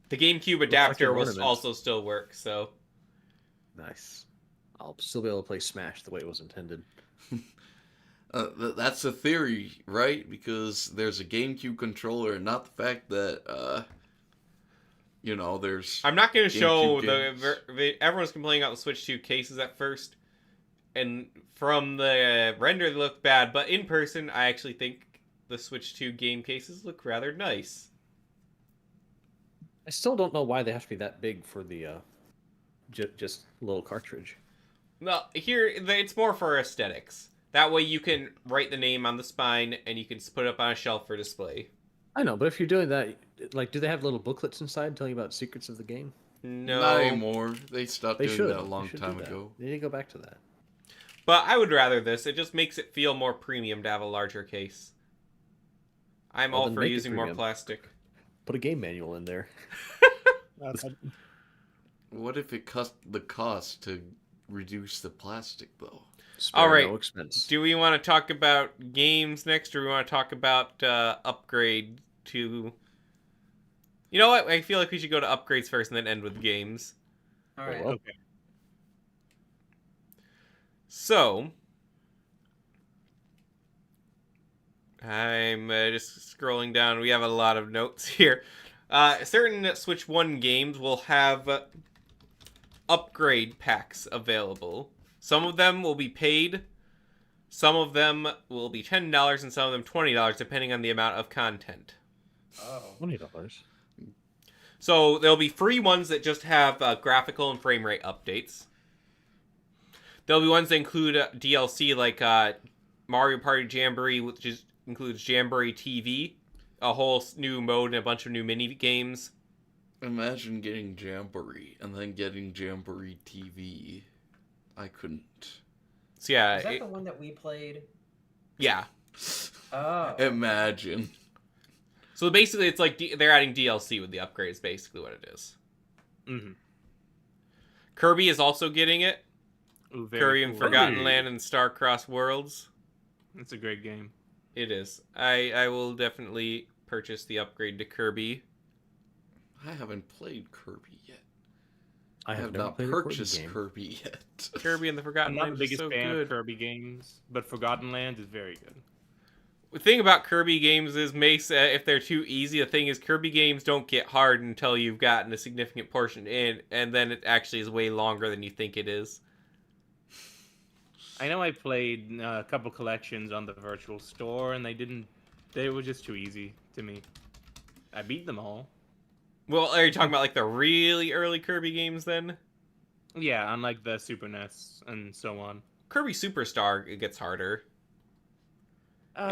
The GameCube like adapter an will ornament. also still work, so... Nice. I'll still be able to play Smash the way it was intended. That's a theory, right? Because there's a GameCube controller, and not the fact that, there's... I'm not going to show GameCube everyone's complaining about the Switch 2 cases at first, and from the render they look bad, but in person I actually think the Switch 2 game cases look rather nice. I still don't know why they have to be that big for the just little cartridge. No, here it's more for aesthetics. That way you can write the name on the spine and you can put it up on a shelf for display. I know, but if you're doing that, like, do they have little booklets inside telling you about secrets of the game? No. Not anymore. They stopped They doing should. that a long They should time do that. ago. They need to go back to that. But I would rather this. It just makes it feel more premium to have a larger case. I'm Well, all then for make it using more premium. plastic. Put a game manual in there. What if it cost the cost to reduce the plastic, though? Spare All right. no expense. Do we want to talk about games next, or do we want to talk about upgrade to... You know what? I feel like we should go to upgrades first and then end with games. All right. well. Okay. So, I'm just scrolling down. We have a lot of notes here. Certain Switch 1 games will have upgrade packs available. Some of them will be paid. Some of them will be $10 and some of them $20, depending on the amount of content. Oh. $20. So there'll be free ones that just have graphical and frame rate updates. There'll be ones that include DLC like Mario Party Jamboree, which includes Jamboree TV, a whole new mode and a bunch of new mini games. Imagine getting Jamboree and then getting Jamboree TV. I couldn't. So yeah, Is that the one that we played? yeah. Oh. Imagine. So basically, it's like they're adding DLC with the upgrades. Basically, what it is. Mm-hmm. Kirby is also getting it. Ooh, very Kirby and cool. Forgotten Hey. Land and Star-Crossed Worlds. It's a great game. It is. I will definitely purchase the upgrade to Kirby. I haven't played Kirby yet. I have never not played a Kirby purchased game. Kirby yet. Kirby and the I'm Forgotten not Land the is biggest so fan good. of Kirby games, but Forgotten Land is very good. The thing about Kirby games is, Mace, if they're too easy, the thing is Kirby games don't get hard until you've gotten a significant portion in, and then it actually is way longer than you think it is. I know I played a couple collections on the virtual store, and they were just too easy to me. I beat them all. Well, are you talking about like the really early Kirby games then? Yeah, unlike the Super NES and so on. Kirby Superstar, it gets harder. He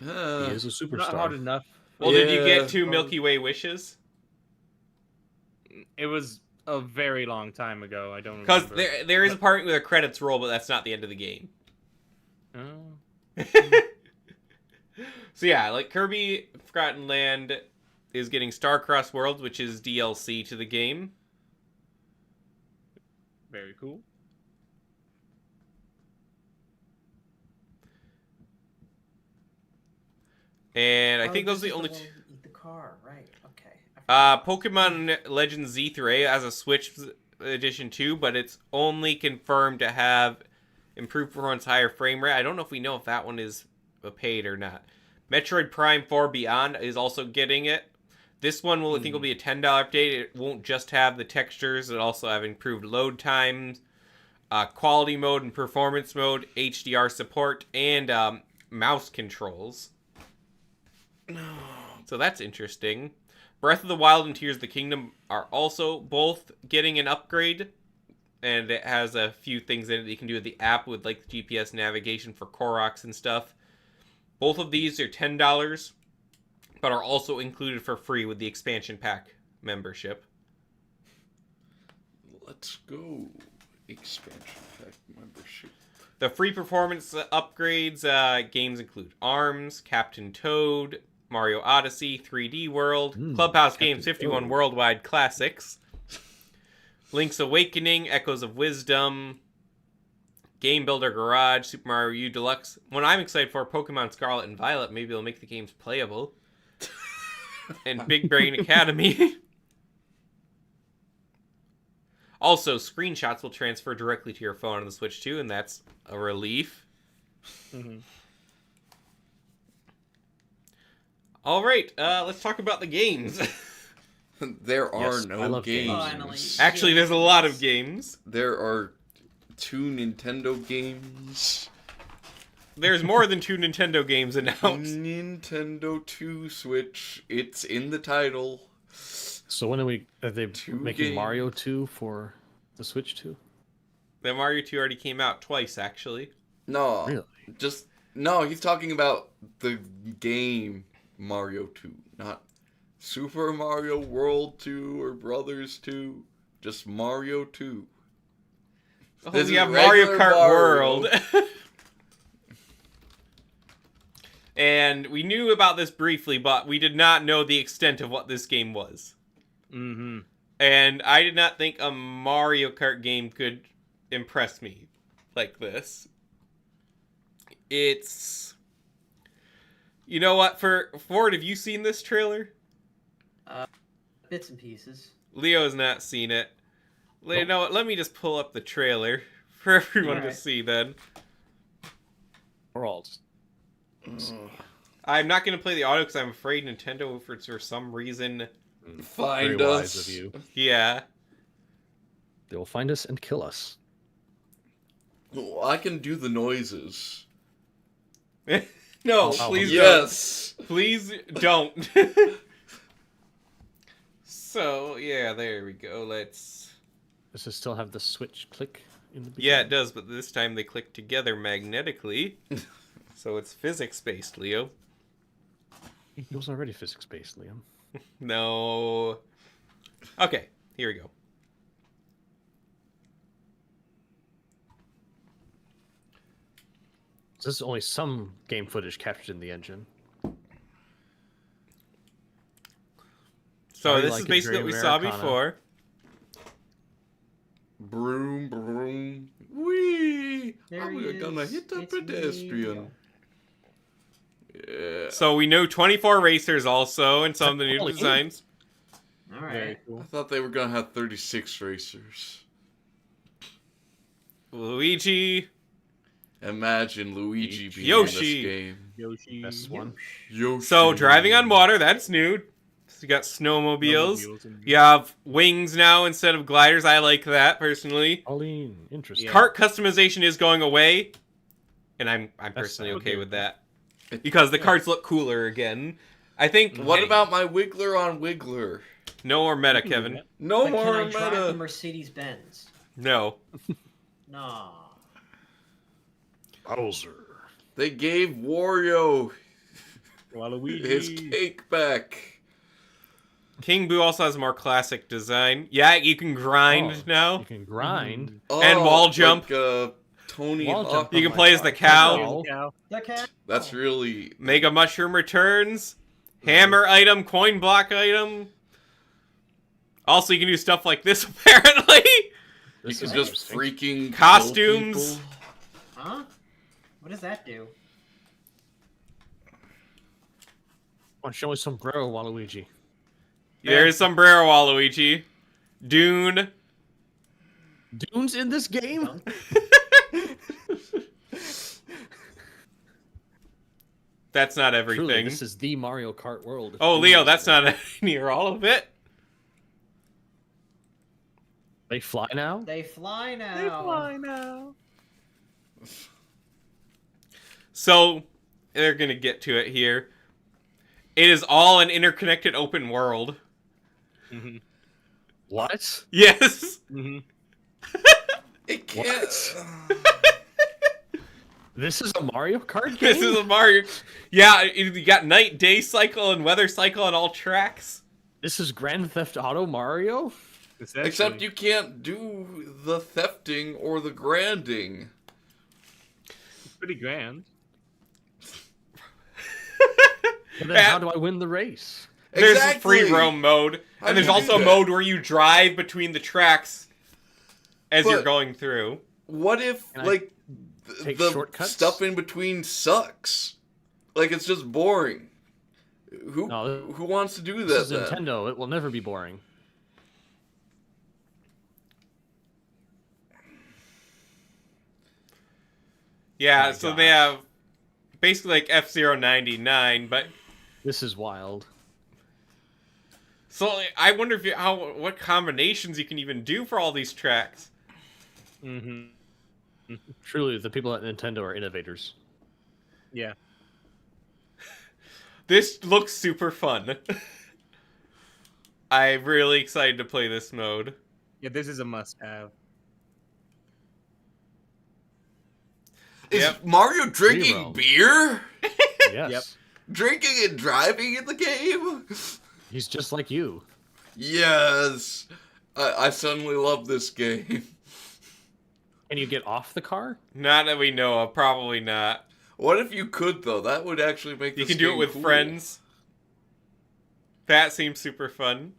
is a Not hard superstar. enough. Well, did you Yeah. get two Milky Way wishes? It was a very long time ago. I don't Because remember. there is a part where the credits roll, but that's not the end of the game. Oh. So yeah, like Kirby Forgotten Land is getting Star-Crossed Worlds, which is DLC to the game. Very cool. And I Oh, think those are this the is only one two. where you eat the car, right? Okay. I forgot. Pokemon Legends Z3 has a Switch edition too, but it's only confirmed to have improved performance, higher frame rate. I don't know if we know if that one is paid or not. Metroid Prime 4 Beyond is also getting it. This one I think will be a $10 update. It won't just have the textures; it'll also have improved load times, quality mode and performance mode, HDR support, and mouse controls. So that's interesting. Breath of the Wild and Tears of the Kingdom are also both getting an upgrade. And it has a few things in it that you can do with the app with like GPS navigation for Koroks and stuff. Both of these are $10, but are also included for free with the expansion pack membership. Let's go. Expansion pack membership. The free performance upgrades games include ARMS, Captain Toad, Mario Odyssey, 3D World, Mm, Clubhouse Captain Games 51 Toad. Worldwide Classics, Link's Awakening, Echoes of Wisdom, Game Builder Garage, Super Mario U Deluxe. What I'm excited for, Pokemon Scarlet and Violet. Maybe it'll make the games playable. And Big Brain Academy. Also, screenshots will transfer directly to your phone on the Switch too, and that's a relief. Mm-hmm. All right, let's talk about the games. There are Yes, I no love games. Finally. Actually, there's a lot of games. There are 2 Nintendo games. There's more than 2 Nintendo games announced. Nintendo 2 Switch. It's in the title. So when are they making games. Mario 2 for the Switch 2? The Mario 2 already came out twice, actually. No, Really? no. He's talking about the game Mario 2, not Super Mario World 2 or Brothers 2. Just Mario 2. Oh, This yeah, is Mario regular Kart Mario. World. And we knew about this briefly, but we did not know the extent of what this game was. Mm-hmm. And I did not think a Mario Kart game could impress me like this. It's... You know what, Ford, have you seen this trailer? Bits and pieces. Leo has not seen it. You Nope. know what, let me just pull up the trailer for everyone to Alright. see then. Or all just I'm not going to play the audio because I'm afraid Nintendo, for some reason... Find very us. wise of you. Yeah. They will find us and kill us. Oh, I can do the noises. No, Oh, please Yes. don't. Please don't. So, yeah, there we go. Let's... Does it still have the Switch click in the beginning? Yeah, it does, but this time they click together magnetically. So it's physics-based, Leo. It was already physics-based, Liam. No. Okay, here we go. So this is only some game footage captured in the engine. So How do you this like is it, basically what we Dream saw Americana? before. Broom, broom. Whee! There I'm he gonna is. hit a It's me. pedestrian. Yeah. So we know 24 racers also, and some of the new Holy. designs. All Very right. I cool. thought they were gonna have 36 racers. Luigi. Imagine Luigi being Yoshi. in this game. Yoshi. Best one. Yoshi. So driving on water, that's new. So you got snowmobiles. and- You have wings now instead of gliders. I like that personally. Pauline, interesting. Yeah. Cart customization is going away, and I'm personally sad. okay Okay. with that because the carts look cooler again. I think. What about my Wiggler on Wiggler? no more meta, You can do Kevin? that. No But more can I drive the meta. Mercedes Benz? No. No. Bowser. They gave Wario Waluigi. his cake back. King Boo also has a more classic design. Yeah, you can grind Oh. now. You can grind. And wall jump. Like, Tony Wall Hawk. jump. You can my play as the God. cow. Cow. Cow. The cat. That's really. Mega Mushroom returns. Hammer item, coin block item. Also, you can do stuff like this, apparently. You This can is just interesting. freaking kill Costumes. people. Huh? What does that do? Come on, show me sombrero, Waluigi. There's Sombrero Waluigi. Dune. Dune's in this game? Dunk? That's not Truly, everything. this is the Mario Kart world. Oh, Dune Leo, is that's in it. not near all of it. They fly now? They fly now. now. So, they're going to get to it here. It is all an interconnected open world. Mm-hmm. What? Yes. Mm-hmm. It can't. This is a Mario Kart game? This is a Mario. Yeah, you got night, day cycle, and weather cycle on all tracks. This is Grand Theft Auto Mario? Except you can't do the thefting or the granding. It's pretty grand. But then how do I win the race? There's Exactly. free roam mode, How and do there's you also do a that? mode where you drive between the tracks as you're But- going through. What if Can I like take the shortcuts? stuff in between sucks? Like it's just boring. Who No, who wants to do This that is then? Nintendo. It will never be boring. Yeah, My so they gosh. have basically like F-099, but This is wild. so I wonder if what combinations you can even do for all these tracks. Mm-hmm. Truly, the people at Nintendo are innovators. Yeah. This looks super fun. I'm really excited to play this mode. Yeah, this is a must-have. Is Yep. Mario drinking Reroam. beer? Yes. Yep. Drinking and driving in the game? He's just like you. Yes. I suddenly love this game. Can you get off the car? Not that we know of, probably not. What if you could though? That would actually make You this can do it game with cool. friends. That seems super fun.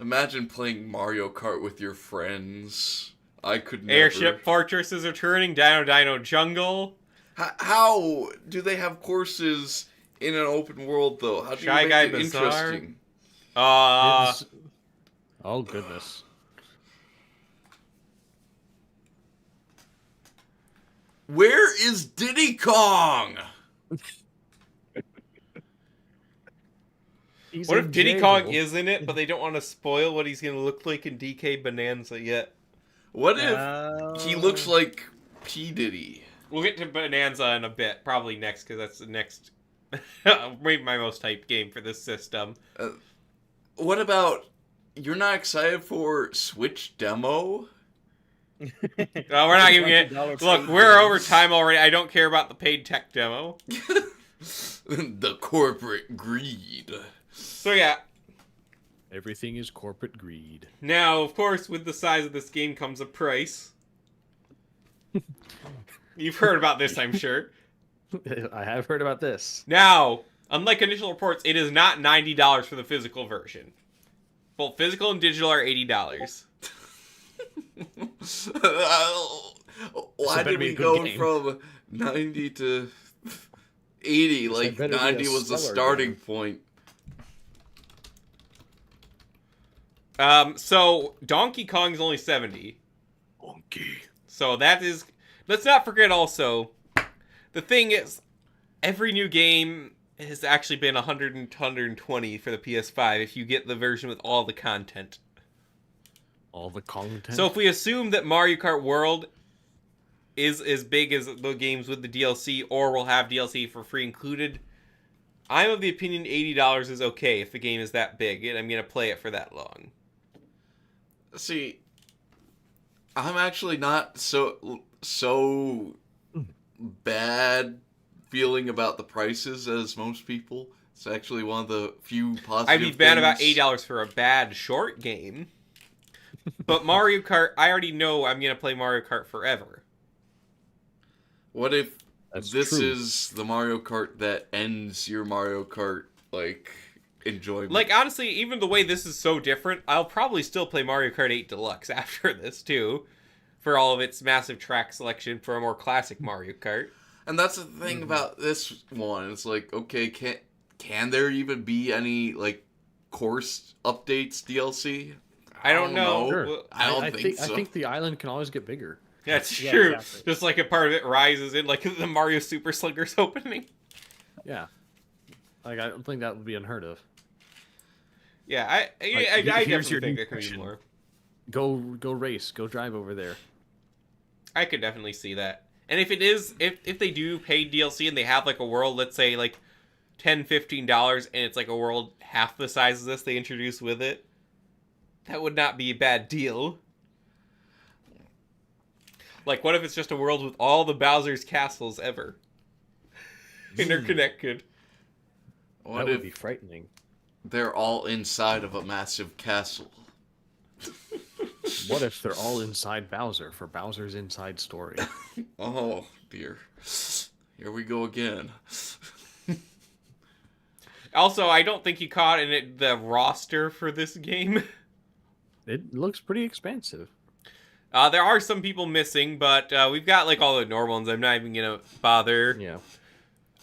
Imagine playing Mario Kart with your friends. I could never. Airship fortresses are turning, Dino Jungle. How do they have courses in an open world though? How do you Shy make Guy it Bazaar? interesting? It's- Oh goodness. Where is Diddy Kong? He's What in if Diddy jail. Kong is in it, but they don't want to spoil what he's going to look like in DK Bonanza yet? What if he looks like P Diddy? We'll get to Bonanza in a bit, probably next, because that's the next, maybe my most hyped game for this system. What about you're not excited for Switch demo? We're not even $20 Look, paid we're game. over time already. I don't care about the paid tech demo. The corporate greed. So yeah, Everything is corporate greed. now of course with the size of this game comes a price. You've heard about this, I'm sure. I have heard about this. Now, unlike initial reports, it is not $90 for the physical version. Both physical and digital are $80. Why better did be a we good go game. from 90 to 80? Like better be a 90 was the stellar starting game. point. So Donkey Kong's only 70. Monkey. So that is. Let's not forget also, the thing is, every new game has actually been 100 and 120 for the PS5 if you get the version with all the content. All the content. So if we assume that Mario Kart World is as big as the games with the DLC, or will have DLC for free included, I'm of the opinion $80 is okay if the game is that big and I'm going to play it for that long. See, I'm actually not so bad feeling about the prices as most people. It's actually one of the few positive I'd be bad about things. $80 for a bad short game. But Mario Kart, I already know I'm going to play Mario Kart forever. What if That's this true. is the Mario Kart that ends your Mario Kart, like, enjoyment? Like, honestly, even the way this is so different, I'll probably still play Mario Kart 8 Deluxe after this, too. For all of its massive track selection for a more classic Mario Kart. And that's the thing about this one. It's like, okay, can there even be any, like, course updates DLC? I don't know. Sure. Well, I don't think so. I think the island can always get bigger. That's Yeah, true. exactly. Just like a part of it rises in, like the Mario Super Slingers opening. Yeah. Like, I don't think that would be unheard of. Yeah, I here's definitely your think new there could be question. more. Go race. Go drive over there. I could definitely see that. And if it is, if they do pay DLC and they have like a world, let's say like $10, $15, and it's like a world half the size of this they introduce with it, that would not be a bad deal. Like, what if it's just a world with all the Bowser's castles ever? Interconnected. What that would if be frightening. they're all inside of a massive castle? What if they're all inside Bowser for Bowser's Inside Story? Oh, dear. Here we go again. Also, I don't think you caught the roster for this game. It looks pretty expansive. There are some people missing, but we've got like all the normal ones. I'm not even gonna bother. Yeah.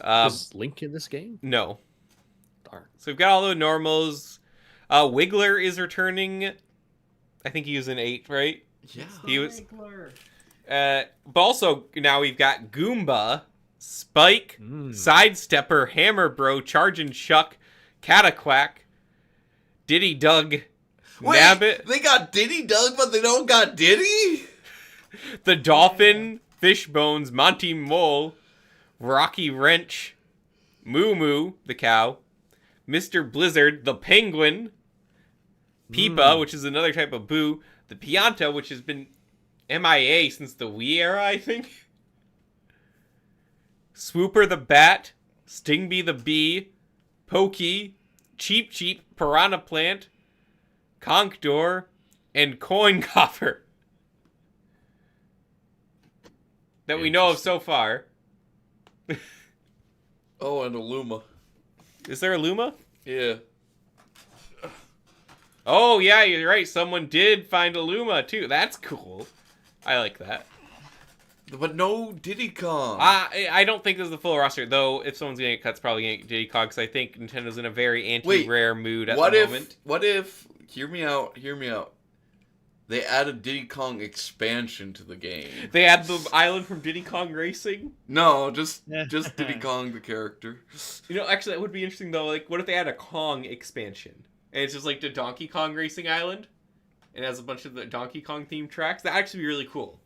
Um, Is Link in this game? no. Darn. So we've got all the normals. Wiggler is returning. I think he was in 8, right? Yeah. He was. Wiggler. But also now we've got Goomba, Spike, Sidestepper, Hammer Bro, Chargin' Chuck, Cataquack, Diddy Dug, Wait, Nabbit, they got Diddy Dug, but they don't got Diddy? the Dolphin, Fishbones, Monty Mole, Rocky Wrench, Moo Moo, the cow, Mr. Blizzard, the Penguin, Peepa, which is another type of boo, the Pianta, which has been MIA since the Wii era, I think. Swooper the Bat, Stingby the Bee, Pokey, Cheep Cheep, Piranha Plant, Conkdor, and Coin Coffer. That we know of so far. Oh, and a Luma. Is there a Luma? Yeah. Oh, yeah, you're right. Someone did find a Luma, too. That's cool. I like that. But no Diddy Kong. I don't think this is the full roster, though. If someone's gonna get cut, it's probably gonna get Diddy Kong, because I think Nintendo's in a very anti-rare mood at the moment. What if, hear me out, they added Diddy Kong expansion to the game? They add the island from Diddy Kong Racing? No, just Diddy Kong the character. You know, actually, that would be interesting, though. Like, what if they add a Kong expansion? And it's just like the Donkey Kong Racing Island? And it has a bunch of the Donkey Kong themed tracks? That'd actually be really cool.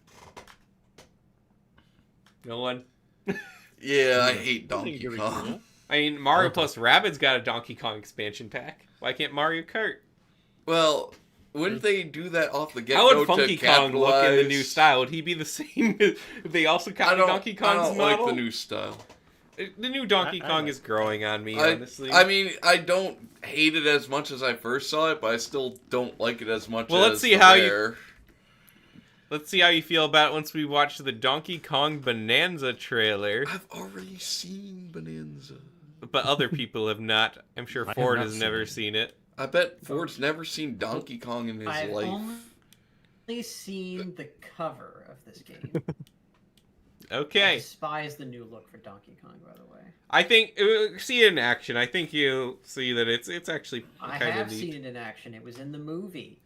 No one? Yeah, I hate Donkey Kong. I mean, Mario plus Rabbids got a Donkey Kong expansion pack. Why can't Mario Kart? Well, wouldn't they do that off the get-go? How would Funky Kong look in the new style? Would he be the same if they also copied Donkey Kong's I don't model? like the new style. The new Donkey Kong is growing on me, honestly. I mean, I don't hate it as much as I first saw it, but I still don't like it as much as let's see how Let's see how you feel about it once we watch the Donkey Kong Bonanza trailer. I've already seen Bonanza. But other people have not. I'm sure Ford has never seen it. I bet Ford's never seen Donkey Kong in his I've life. only seen the cover of this game. I Okay. despise the new look for Donkey Kong, by the way. I think, see it in action. I think you'll see that it's actually I kind have of neat. seen it in action. It was in the movie.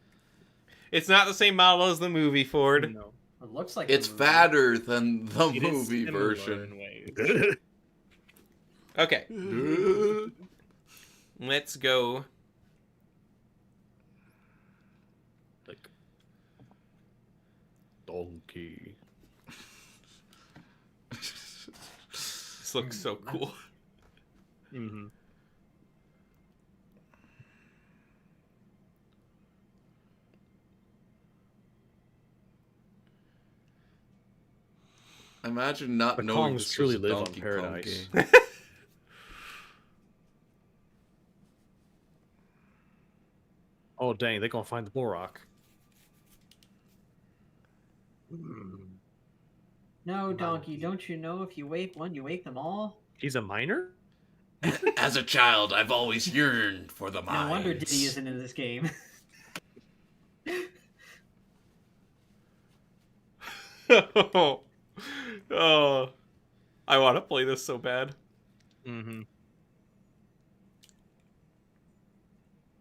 It's not the same model as the movie, Ford. No. It looks like It's the movie. fatter than the It is movie similar version. in ways. Okay. Let's go. Like Donkey. This looks so cool. Mm-hmm. Imagine not The knowing Kongs this truly was a live on Donkey Kong Paradise. game. Oh dang, they're gonna find the Borok. No, Donkey, don't you know if you wake one, you wake them all? He's a miner? As a child, I've always yearned for the mines. No wonder Diddy isn't in this game. Oh, I want to play this so bad. Mm-hmm.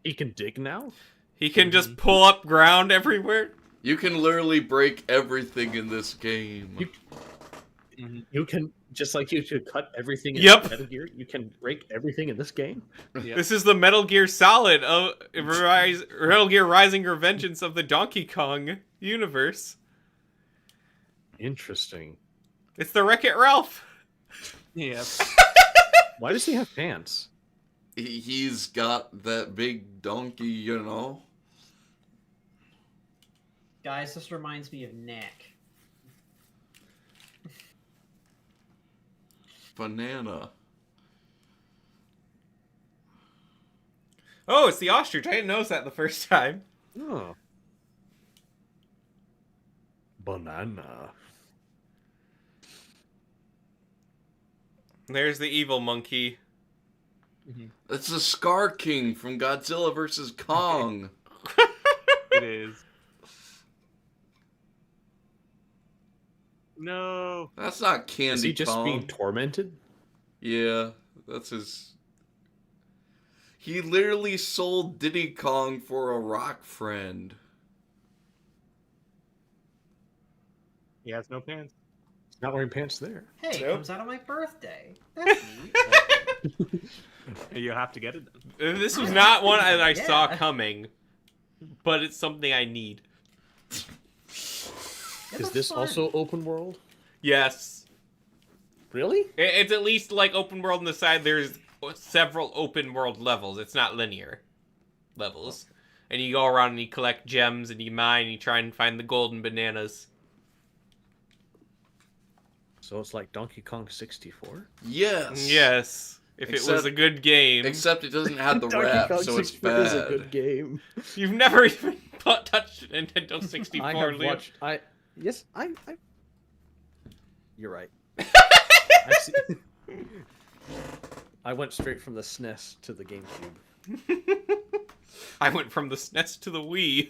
He can dig now? He can just pull up ground everywhere. You can literally break everything in this game. You can, just like you could cut everything in Yep. Metal Gear, you can break everything in this game? Yeah. This is the Metal Gear Solid of Metal Gear Rising Revengeance of the Donkey Kong universe. Interesting. It's the Wreck-It Ralph. Yeah. Why does he have pants? He's got that big donkey, you know? Guys, this reminds me of Knack. Banana. Oh, it's the ostrich. I didn't notice that the first time. Oh. Banana. There's the evil monkey. It's the Scar King from Godzilla vs. Kong. It is. No. That's not Candy Is he just Kong. being tormented? Yeah, that's his. He literally sold Diddy Kong for a rock friend. He has no pants. He's not wearing pants there. Hey, it Nope. comes out on my birthday. That's neat. You have to get it. This was not one I Yeah. saw coming, but it's something I need. It Is looks this fun. also open world? Yes. Really? It's at least like open world on the side. There's several open world levels. It's not linear levels. And you go around and you collect gems and you mine and you try and find the golden bananas. So it's like Donkey Kong 64? Yes. Yes. If it was Except- a good game. Except it doesn't have the Donkey rap, Kong so it's 64 is a bad. good game. You've never even touched Nintendo 64, I have Liam. watched. Yes, I. You're right. I see. I went straight from the SNES to the GameCube. I went from the SNES to the Wii.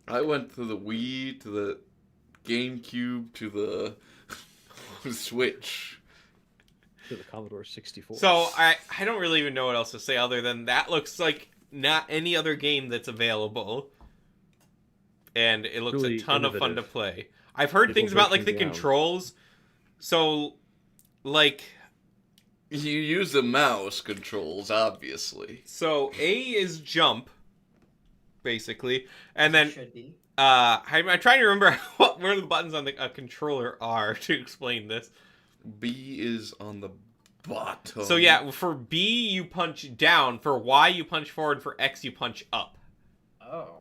I went to the Wii, to the GameCube, to the Switch. To the Commodore 64. So I don't really even know what else to say other than that looks like not any other game that's available. And it looks Truly a ton of fun to innovative. play. I've heard It things will about break like the you down. controls. So like You use the mouse controls, obviously. so A is jump basically. And then Should be. I'm trying to remember where the buttons on the controller are to explain this. B is on the bottom. So yeah, for B you punch down, for Y you punch forward, for X you punch up. Oh.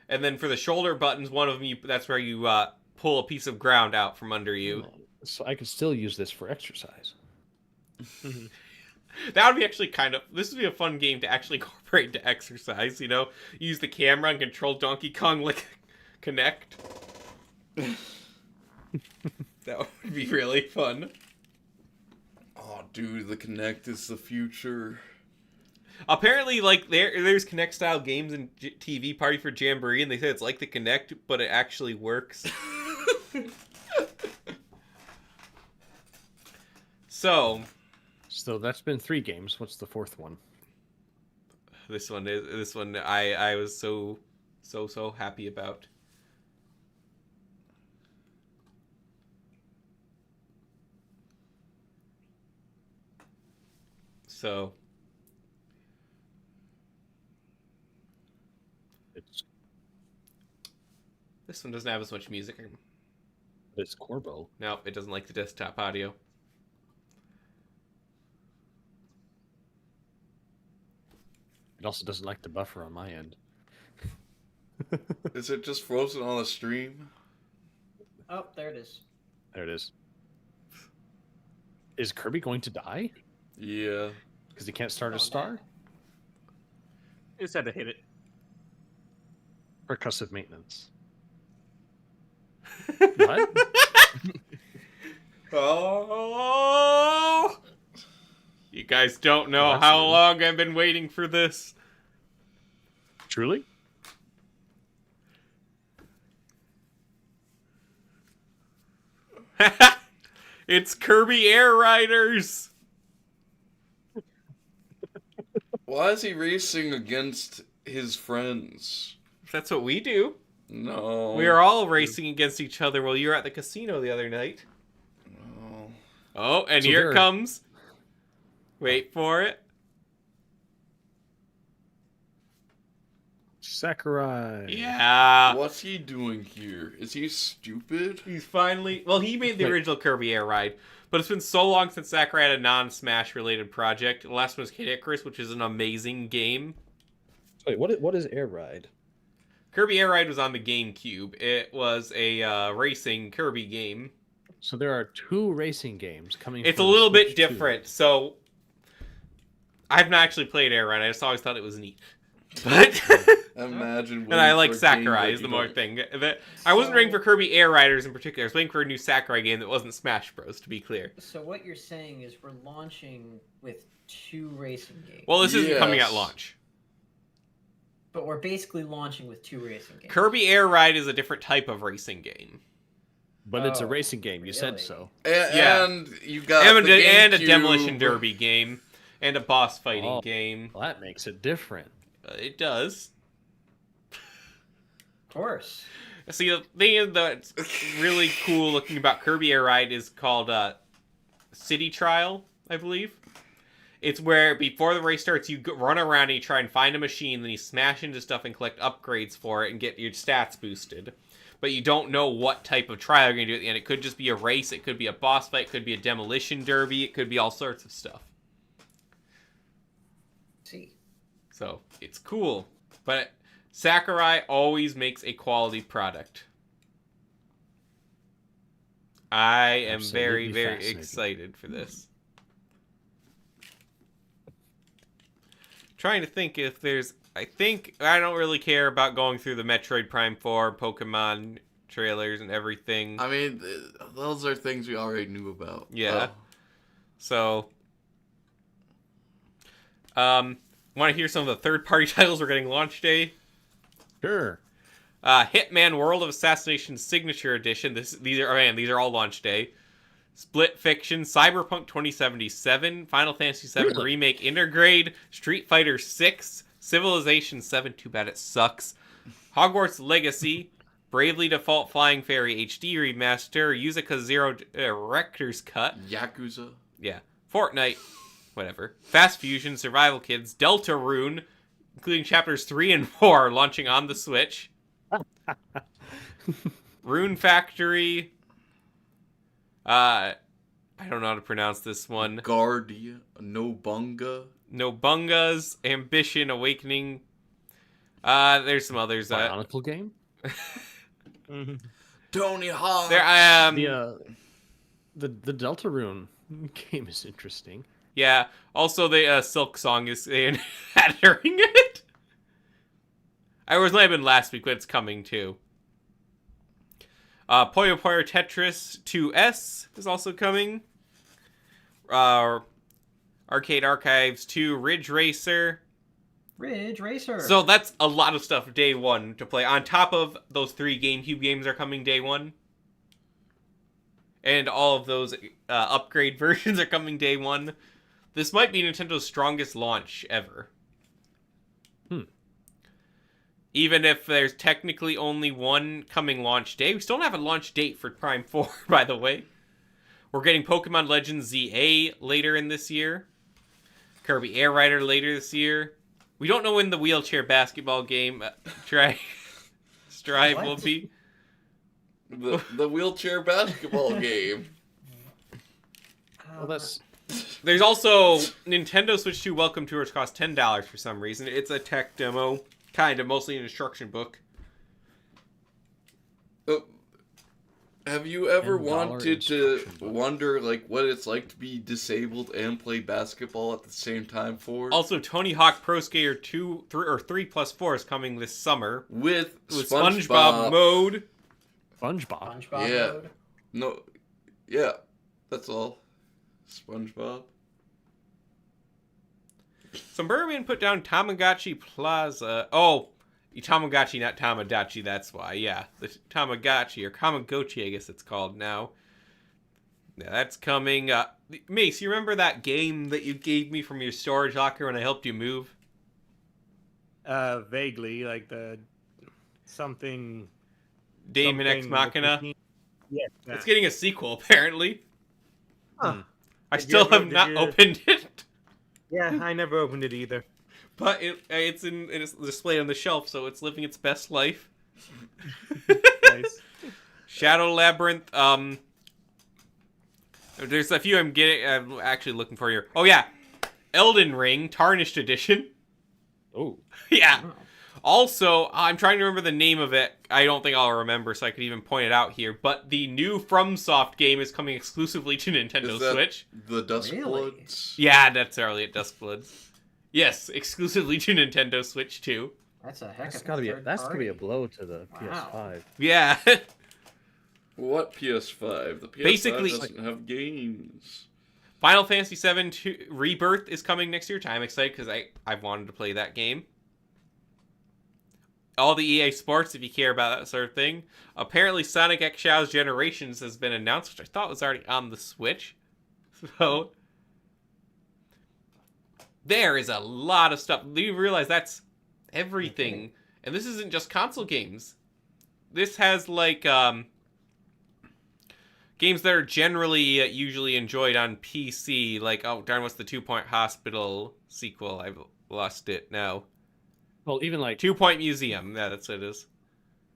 And then for the shoulder buttons, one of them that's where you pull a piece of ground out from under you. So I could still use this for exercise. That would be actually this would be a fun game to actually incorporate into exercise, you know? Use the camera and control Donkey Kong like Connect. That would be really fun. Oh, dude, the Kinect is the future. Apparently, like there's Kinect style games in TV Party for Jamboree, and they say it's like the Kinect, but it actually works. So that's been 3 games. What's the 4th one? this one I was so happy about. So this one doesn't have as much music. It's Corbo. No, it doesn't like the desktop audio. It also doesn't like the buffer on my end. Is it just frozen on the stream? Oh, there it is. There it is. Is Kirby going to die? Yeah. Because he can't start a Oh, star? Just had to hit it. Percussive maintenance. What? Oh! You guys don't know That's how weird. long I've been waiting for this. Truly? It's Kirby Air Riders. Why is he racing against his friends? That's what we do. No. We are all racing against each other while you were at the casino the other night. No. Oh, and So here there- it comes. Wait for it. Sakurai. Yeah. What's he doing here? Is he stupid? He's finally... Well, he made the Wait. original Kirby Air Ride, but it's been so long since Sakurai had a non-Smash related project. The last one was Kid Icarus, which is an amazing game. Wait, what is Air Ride? Kirby Air Ride was on the GameCube. It was a racing Kirby game. So there are 2 racing games coming. It's for a the little bit Switch 2. different. So I've not actually played Air Ride. I just always thought it was neat. But Imagine. and I waiting like for a game Sakurai that is the you more don't- thing. I wasn't waiting for Kirby Air Riders in particular. I was waiting for a new Sakurai game that wasn't Smash Bros. To be clear. So what you're saying is we're launching with 2 racing games. Well, this isn't coming at Yes. launch. But we're basically launching with 2 racing games. Kirby Air Ride is a different type of racing game. But it's a Oh, racing game. You said really? so. Yeah. And you got And the and a GameCube. Demolition Derby game. And a boss fighting Oh. game. Well, that makes it different. It does. Of course. See, the thing that's really cool looking about Kirby Air Ride is called City Trial, I believe. It's where before the race starts, you run around and you try and find a machine, then you smash into stuff and collect upgrades for it and get your stats boosted. But you don't know what type of trial you're going to do at the end. It could just be a race, it could be a boss fight, it could be a demolition derby, it could be all sorts of stuff. See. So, it's cool. But Sakurai always makes a quality product. I am very, Absolutely very fascinating. excited for this. Trying to think if there's... I think I don't really care about going through the Metroid Prime 4 Pokemon trailers and everything. I mean, those are things we already knew about. Yeah. So, want to hear some of the third-party titles we're getting launch day? Sure. Hitman World of Assassination Signature Edition. These are all launch day. Split Fiction, Cyberpunk 2077, Final Fantasy VII Really? Remake Intergrade, Street Fighter 6, Civilization 7, too bad it sucks, Hogwarts Legacy, Bravely Default Flying Fairy HD Remaster, Yuzuka Zero Director's Cut, Yakuza. yeah, Fortnite, whatever, Fast Fusion, Survival Kids, Deltarune, including chapters 3 and 4 launching on the Switch, Rune Factory, I don't know how to pronounce this one. Guardia. Nobunga. Nobunga's Ambition Awakening. There's some others. Bionicle game. Tony Hawk. The Deltarune game is interesting. Yeah. Also, the Silk Song is entering it. I was might have been last week, but it's coming too. Puyo Puyo Tetris 2S is also coming. Arcade Archives 2 Ridge Racer. Ridge Racer. So that's a lot of stuff day one to play. On top of those 3 GameCube games are coming day one. And all of those upgrade versions are coming day one. This might be Nintendo's strongest launch ever. Even if there's technically only one coming launch day. We still don't have a launch date for Prime 4, by the way. We're getting Pokemon Legends ZA later in this year. Kirby Air Rider later this year. We don't know when the wheelchair basketball game Strive will What? be. The wheelchair basketball game. Well, that's There's also Nintendo Switch 2 Welcome Tours cost $10 for some reason. It's a tech demo. Kind of, mostly an instruction book. Have you ever $10 wanted to instruction book. wonder like what it's like to be disabled and play basketball at the same time for? Also, Tony Hawk Pro Skater 3+4 is coming this summer with with SpongeBob. SpongeBob mode. SpongeBob. SpongeBob Yeah. mode. No, yeah, that's all. SpongeBob. Suburban put down Tamagotchi Plaza. Oh, Tamagotchi, not Tamagotchi, that's why. Yeah, the Tamagotchi, or Kamagochi, I guess it's called now. Yeah, that's coming. Mace, you remember that game that you gave me from your storage locker when I helped you move? Vaguely, like the something. Daemon Ex something Machina? with- Yeah. It's getting a sequel, apparently. Huh. I Did you still ever- have did not you- opened it. Yeah, I never opened it either. But it's displayed on the shelf, so it's living its best life. Nice. Shadow Labyrinth. There's a few I'm actually looking for here. Oh yeah, Elden Ring Tarnished Edition. Oh, Yeah. Oh. Also, I'm trying to remember the name of it. I don't think I'll remember, so I could even point it out here. But the new FromSoft game is coming exclusively to Nintendo Is that Switch. the Dusk Really? Bloods? Yeah, that's early at Duskbloods. Yes, exclusively to Nintendo Switch 2. That's a heck That's of gotta a be third that's gonna be a party. blow to the Wow. PS5. Yeah. What PS5? The PS5 Basically- doesn't have games. Final Fantasy VII Rebirth is coming next year. I'm excited because I've wanted to play that game. All the EA Sports, if you care about that sort of thing. Apparently, Sonic X Shadows Generations has been announced, which I thought was already on the Switch. So, there is a lot of stuff. You realize that's everything. Okay. And this isn't just console games. This has, like, games that are generally usually enjoyed on PC. Like, oh, darn, what's the 2 Point Hospital sequel? I've lost it now. Well, even like 2 Point Museum. Yeah, that's what it is.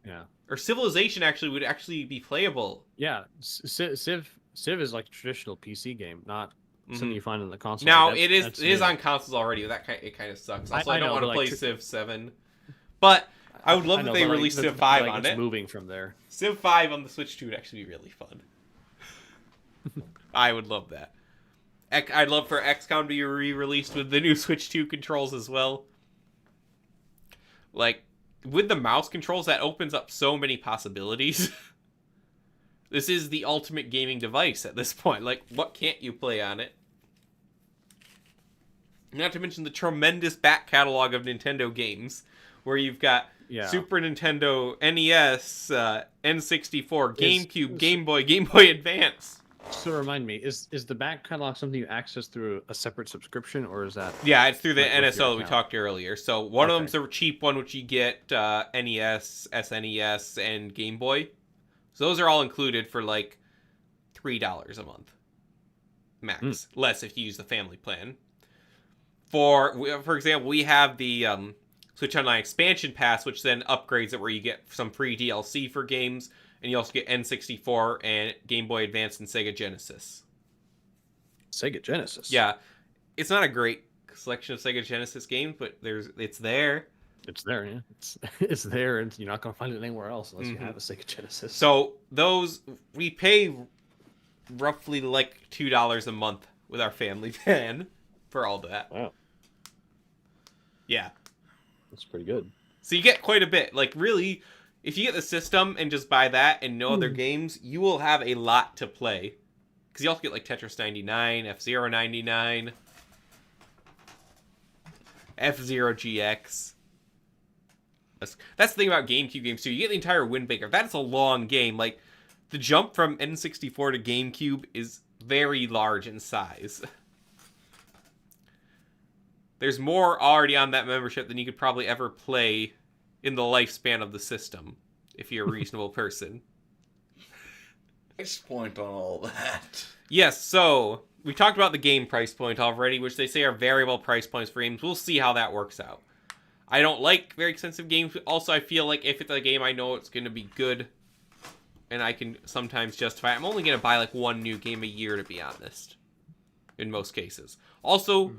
yeah, Or Civilization actually would actually be playable. yeah. Civ is like a traditional PC game, not something you find in the console. Now Like, it is that's it is new. on consoles already. It kind of sucks. Also, I, I don't know, want to but, play like, Civ 7, but I would love I if know, they but, like, released the- Civ 5 like, on it's it. moving from there. Civ 5 on the Switch 2 would actually be really fun. I would love that. I'd love for XCOM to be re-released with the new Switch 2 controls as well. Like, with the mouse controls, that opens up so many possibilities. This is the ultimate gaming device at this point. Like, what can't you play on it? Not to mention the tremendous back catalog of Nintendo games, where you've got Yeah. Super Nintendo, NES, N64, GameCube, is- Game Boy Advance. So remind me, is the back catalog something you access through a separate subscription, or is that? Yeah, it's through the Like, with NSO your that we account. talked earlier. So one of Okay. them's a cheap one, which you get NES, SNES, and Game Boy. So those are all included for like $3 a month, max. Less if you use the family plan. For example, we have the Switch Online Expansion Pass, which then upgrades it where you get some free DLC for games, and you also get N64 and Game Boy Advance and Sega Genesis. Sega Genesis. Yeah, it's not a great selection of Sega Genesis games, but it's there. It's there. Yeah, it's there, and you're not gonna find it anywhere else unless Mhm. you have a Sega Genesis. So those we pay roughly like $2 a month with our family plan for all that. Wow, Yeah. that's pretty good. So you get quite a bit. Like, really, if you get the system and just buy that and no other games, you will have a lot to play. Because you also get, like, Tetris 99, F-Zero 99, F-Zero GX. That's the thing about GameCube games, too. You get the entire Wind Waker. That's a long game. Like, the jump from N64 to GameCube is very large in size. There's more already on that membership than you could probably ever play in the lifespan of the system, if you're a reasonable person. Price point on all that. Yes, so we talked about the game price point already, which they say are variable price points for games. We'll see how that works out. I don't like very expensive games. Also, I feel like if it's a game I know it's going to be good, and I can sometimes justify it, I'm only going to buy like one new game a year, to be honest, in most cases. Also,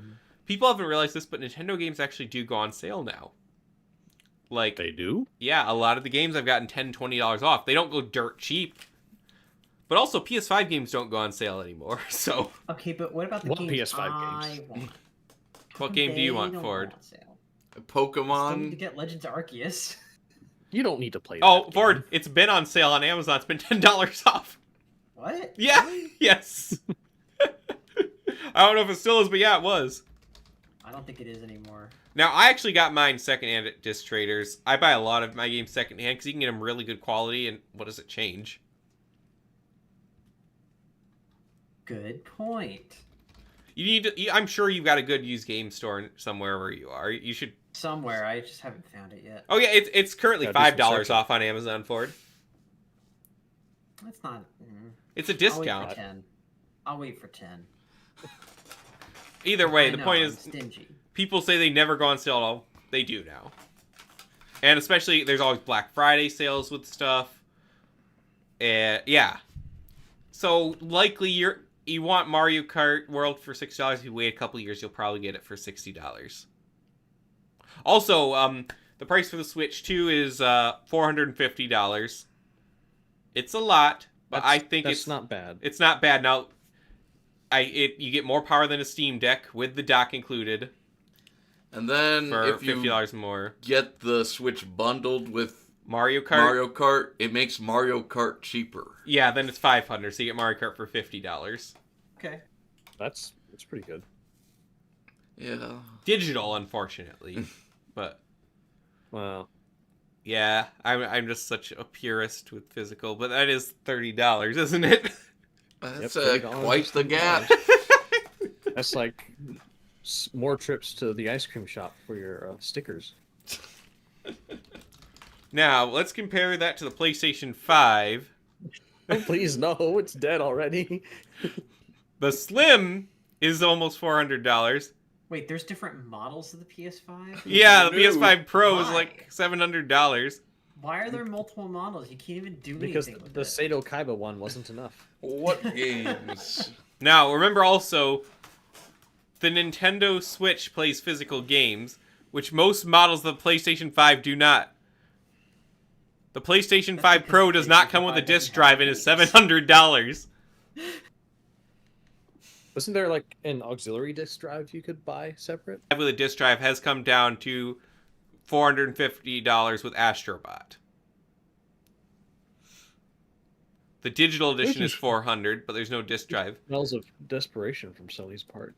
people haven't realized this, but Nintendo games actually do go on sale now. Like, They do. yeah, a lot of the games I've gotten $10, $20 off. They don't go dirt cheap. But also, PS5 games don't go on sale anymore, so... Okay, but what about the What games PS5 I games? want? What game do you They want, don't Ford? go on sale. Still need to Pokemon. get Legends Arceus. You don't need to play. Oh, that Ford, game. it's been on sale on Amazon. It's been $10 off. What? Yeah, Really? yes. I don't know if it still is, but yeah, it was. I don't think it is anymore. Now, I actually got mine secondhand at Disc Traders. I buy a lot of my games secondhand because you can get them really good quality, and what does it change? Good point. You need to. I'm sure you've got a good used game store somewhere where you are. You should. Somewhere, I just haven't found it yet. Oh yeah, it's currently Gotta do some $5 searching. off on Amazon, Ford. That's not. It's a I'll wait discount. for 10. I'll wait for 10. Either way, I the know, point I'm is, stingy. people say they never go on sale at all. They do now. And especially, there's always Black Friday sales with stuff. Yeah. So, likely, you want Mario Kart World for $60. If you wait a couple years, you'll probably get it for $60. Also, the price for the Switch 2 is $450. It's a lot, but I think that's it's not bad. It's not bad. Now, you get more power than a Steam Deck with the dock included. And then for if you $50 more. get the Switch bundled with Mario Kart? Mario Kart, it makes Mario Kart cheaper. Yeah, then it's $500, so you get Mario Kart for $50. Okay. That's pretty good. Yeah. Digital, unfortunately. But Wow. yeah, I'm just such a purist with physical, but that is $30, isn't it? That's Yep, $30 quite is the $30. gap. That's like more trips to the ice cream shop for your stickers. Now, let's compare that to the PlayStation 5. Oh, please, no, it's dead already. The Slim is almost $400. Wait, there's different models of the PS5? Yeah, the New. PS5 Pro is Why? like $700. Why are there multiple models? You can't even do Because anything with the it. Sato Kaiba one wasn't enough. What games? Now, remember also, the Nintendo Switch plays physical games, which most models of the PlayStation 5 do not. The PlayStation That's 5 because Pro the does not PlayStation come with a 5 disc doesn't drive have and is games. $700. Wasn't there like an auxiliary disc drive you could buy separate? With a disc drive has come down to $450 with Astrobot. The digital edition is $400, but there's no disc drive. Smells of desperation from Sony's part.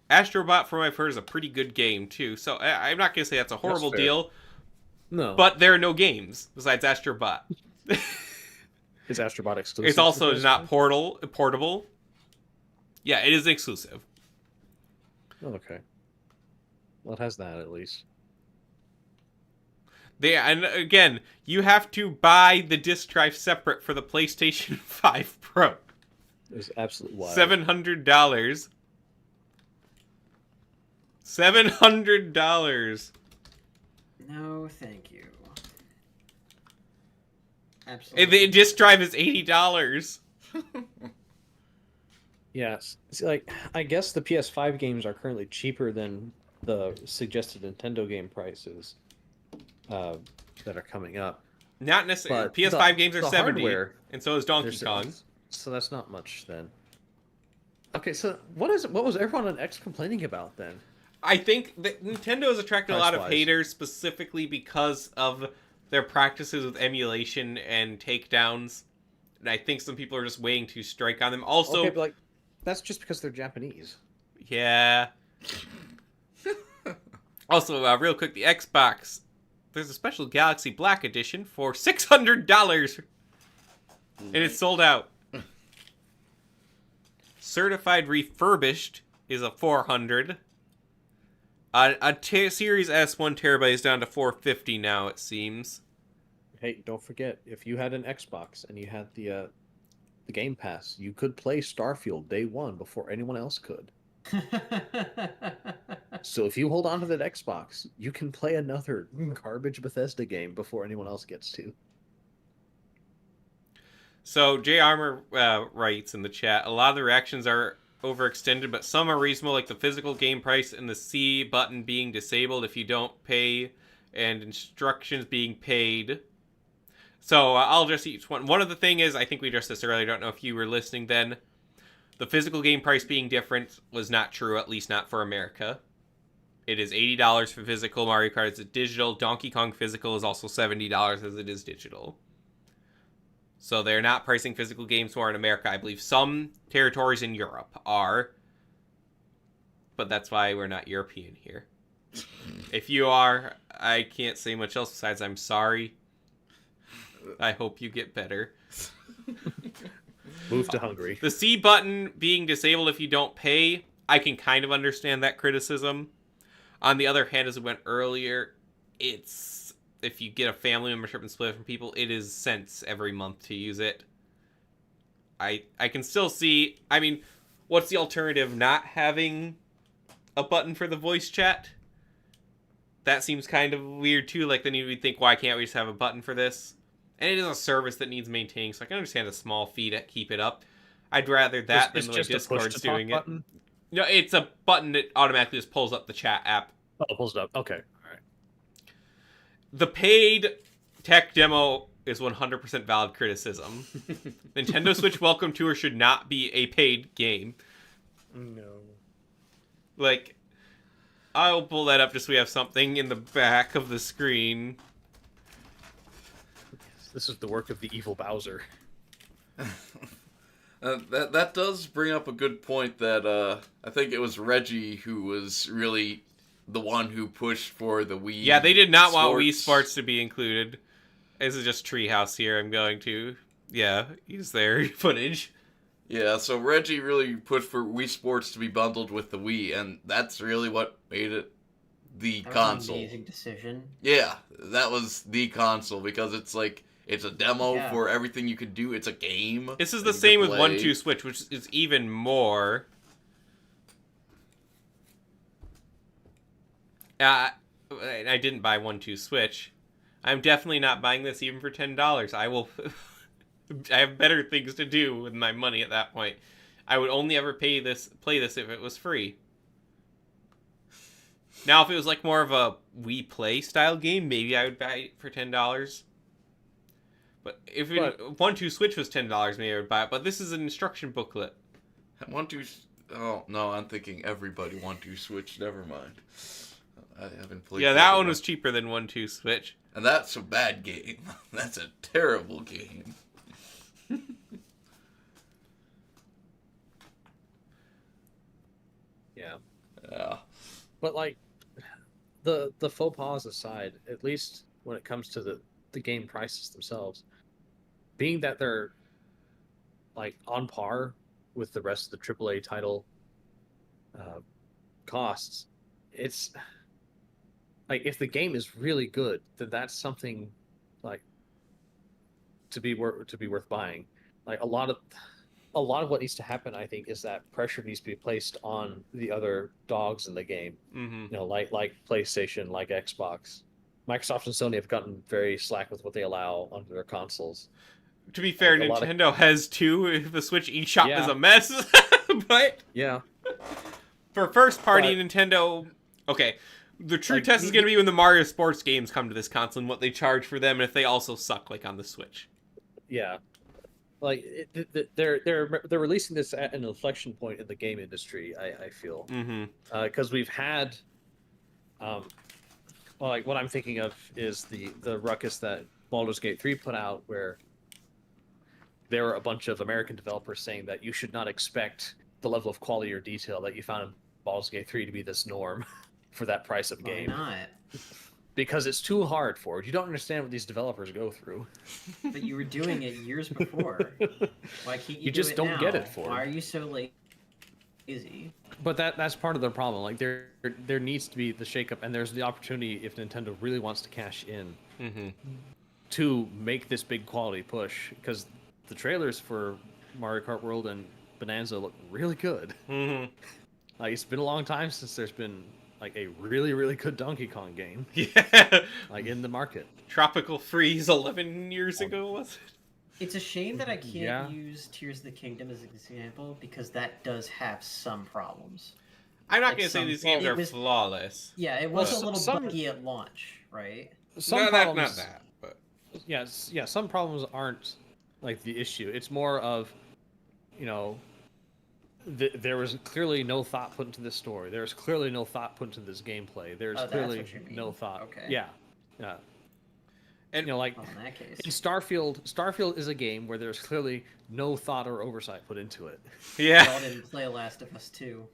Astrobot, from what I've heard, is a pretty good game too. So I'm not gonna say that's a horrible fair. deal, No, but there are no games besides Astrobot. is Astrobot exclusive? It's also to not PS5? portable. Yeah, it is exclusive. Oh, okay. Well, it has that at least. And again, you have to buy the disc drive separate for the PlayStation 5 Pro. It was absolutely wild. $700. $700. No, thank you. And Absolutely. the disc drive is $80. Yes. See, like, I guess the PS5 games are currently cheaper than the suggested Nintendo game prices that are coming up. Not necessarily. But PS5 games are the 70, hardware, and so is Donkey they're Kong. So that's not much then. Okay, so what was everyone on X complaining about then? I think that Nintendo has attracted a lot of Price-wise. haters specifically because of their practices with emulation and takedowns. And I think some people are just waiting to strike on them. Also, Okay, but like, that's just because they're Japanese. yeah. Also, real quick, the Xbox. There's a special Galaxy Black Edition for $600, and it's sold out. Certified refurbished is a $400. Series S 1 terabyte is down to $450 now. It seems. Hey, don't forget, if you had an Xbox and you had the Game Pass, you could play Starfield day one before anyone else could. So if you hold on to that Xbox, you can play another garbage Bethesda game before anyone else gets to. So J Armor writes in the chat, a lot of the reactions are overextended, but some are reasonable, like the physical game price and the C button being disabled if you don't pay, and instructions being paid. So I'll address each one. One of the thing is, I think we addressed this earlier. I don't know if you were listening then. The physical game price being different was not true, at least not for America. It is $80 for physical. Mario Kart is digital. Donkey Kong physical is also $70 as it is digital. So they're not pricing physical games more in America. I believe some territories in Europe are. But that's why we're not European here. If you are, I can't say much else besides I'm sorry. I hope you get better. Move to Hungary. The C button being disabled if you don't pay, I can kind of understand that criticism. On the other hand, as we went earlier, it's if you get a family membership and split it from people, it is cents every month to use it. I can still see, I mean, what's the alternative? Not having a button for the voice chat? That seems kind of weird too. Like, then you would think, why can't we just have a button for this? And it is a service that needs maintaining, so I can understand a small fee to keep it up. I'd rather that than the way Discord's doing it. Button? No, it's a button that automatically just pulls up the chat app. Oh, it pulls it up. Okay. All right. The paid tech demo is 100% valid criticism. Nintendo Switch Welcome Tour should not be a paid game. No. Like, I'll pull that up just so we have something in the back of the screen. This is the work of the evil Bowser. That does bring up a good point that I think it was Reggie who was really the one who pushed for the Wii. Yeah, they did not want Wii Sports to be included. This is just Treehouse here. I'm going to, use their footage. Yeah, so Reggie really pushed for Wii Sports to be bundled with the Wii, and that's really what made it the That was console. an amazing decision. Yeah, that was the console because it's like it's a demo Yeah. for everything you could do. It's a game. This is that the you same could with play. 1-2 Switch, which is even more. I didn't buy 1-2 Switch. I'm definitely not buying this even for $10. I will. I have better things to do with my money at that point. I would only ever play this if it was free. Now, if it was like more of a Wii Play style game, maybe I would buy it for $10. But if 1-2 Switch was $10, maybe I would buy it. But this is an instruction booklet. 1-2. Oh no, I'm thinking everybody 1-2 Switch. Never mind. I haven't played. Yeah, that one was cheaper than 1-2 Switch. And that's a bad game. That's a terrible game. Yeah. Yeah. But like the faux pas aside, at least when it comes to the game prices themselves, being that they're like on par with the rest of the AAA title costs, it's like if the game is really good, then that's something like to be worth buying. Like a lot of what needs to happen, I think, is that pressure needs to be placed on the other dogs in the game. Mm-hmm. You know, like PlayStation, like Xbox. Microsoft and Sony have gotten very slack with what they allow onto their consoles. To be fair, Like, Nintendo has two. The Switch eShop Yeah. is a mess. But Yeah, for first party Nintendo, okay, the true Like, test is going to be when the Mario sports games come to this console and what they charge for them, and if they also suck like on the Switch. yeah. Like they're releasing this at an inflection point in the game industry. I feel Mm-hmm. because we've had, like what I'm thinking of is the ruckus that Baldur's Gate 3 put out, where there were a bunch of American developers saying that you should not expect the level of quality or detail that you found in Baldur's Gate 3 to be this norm for that price of Why game. not? Because it's too hard for it. You don't understand what these developers go through. But you were doing it years before. Why can't you? You just do it don't now? get it for Why it. are you so lazy? But that's part of the problem. Like there needs to be the shakeup, and there's the opportunity if Nintendo really wants to cash in Mm-hmm. to make this big quality push. Because the trailers for Mario Kart World and Bonanza look really good. Mm-hmm. Like it's been a long time since there's been like a really really good Donkey Kong game Yeah. like in the market. Tropical Freeze 11 years ago, was it? It's a shame that I can't Yeah. use Tears of the Kingdom as an example because that does have some problems. I'm not Like going to say some- these well, games it are was- flawless. Yeah, it was Well, a little some- buggy at launch, right? Some not problems, that, but yeah, some problems aren't like the issue. It's more of, you know, there was clearly no thought put into this story. There's clearly no thought put into this gameplay. There's Oh, that's clearly what you mean. no thought. Okay. Yeah, yeah. And- You know, like Well, in that case, in Starfield is a game where there's clearly no thought or oversight put into it. yeah. y'all didn't play Last of Us 2.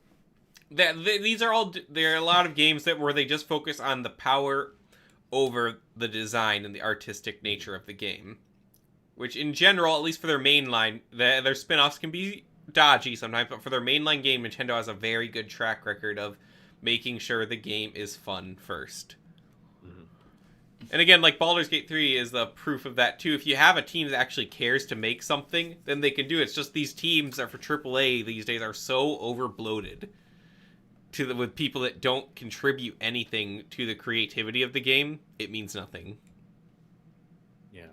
These are all. There are a lot of games where they just focus on the power over the design and the artistic nature of the game, which in general, at least for their mainline, their spin-offs can be dodgy sometimes, but for their mainline game, Nintendo has a very good track record of making sure the game is fun first. Mhm. And again, like Baldur's Gate 3 is the proof of that too. If you have a team that actually cares to make something, then they can do it. It's just these teams that for AAA these days are so overbloated with people that don't contribute anything to the creativity of the game. It means nothing. Yeah,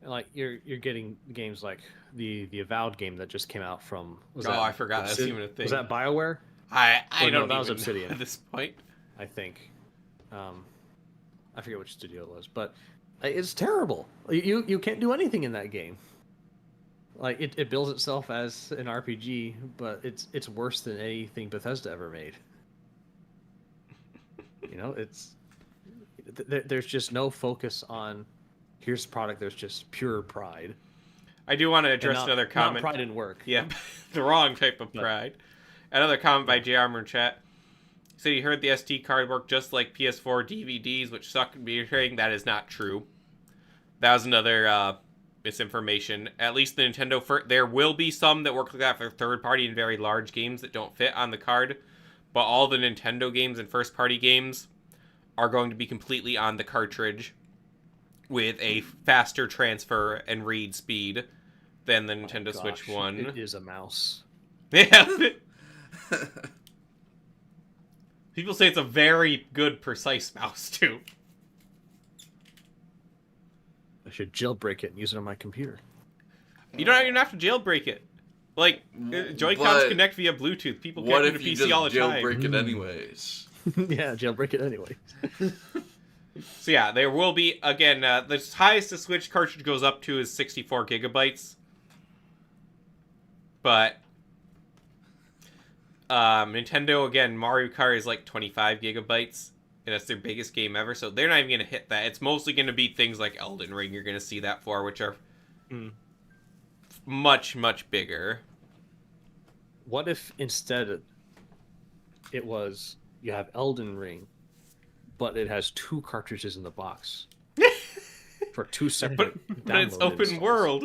and like you're getting games like the Avowed game that just came out from. I forgot that's even a thing. Was that BioWare? I Or no, don't that was even Obsidian. know at this point. I think. I forget which studio it was, but it's terrible. You can't do anything in that game. Like it bills itself as an RPG, but it's worse than anything Bethesda ever made. You know, there's just no focus on here's the product. There's just pure pride. I do want to And address not, another comment. Not pride in work. Yep, the wrong type of But- pride. Another comment by J. Armor in chat. He said he heard the SD card worked just like PS4 DVDs, which suck and be hearing. That is not true. That was another misinformation. At least the Nintendo, there will be some that work like that for third-party and very large games that don't fit on the card. But all the Nintendo games and first-party games are going to be completely on the cartridge with a faster transfer and read speed than the Nintendo Switch One. It is a mouse. Yeah. People say it's a very good, precise mouse, too. I should jailbreak it and use it on my computer. You don't even have to jailbreak it. Like, Joy-Cons But connect via Bluetooth. People What connect if to you PC just all the time. jailbreak it anyways? Yeah, jailbreak it anyway. So yeah, there will be, again, the highest the Switch cartridge goes up to is 64 gigabytes. But Nintendo, again, Mario Kart is like 25 gigabytes. And that's their biggest game ever, so they're not even going to hit that. It's mostly going to be things like Elden Ring you're going to see that for, which are much, much bigger. What if instead it was you have Elden Ring, but it has 2 cartridges in the box for 2 separate But it's download open installs? world.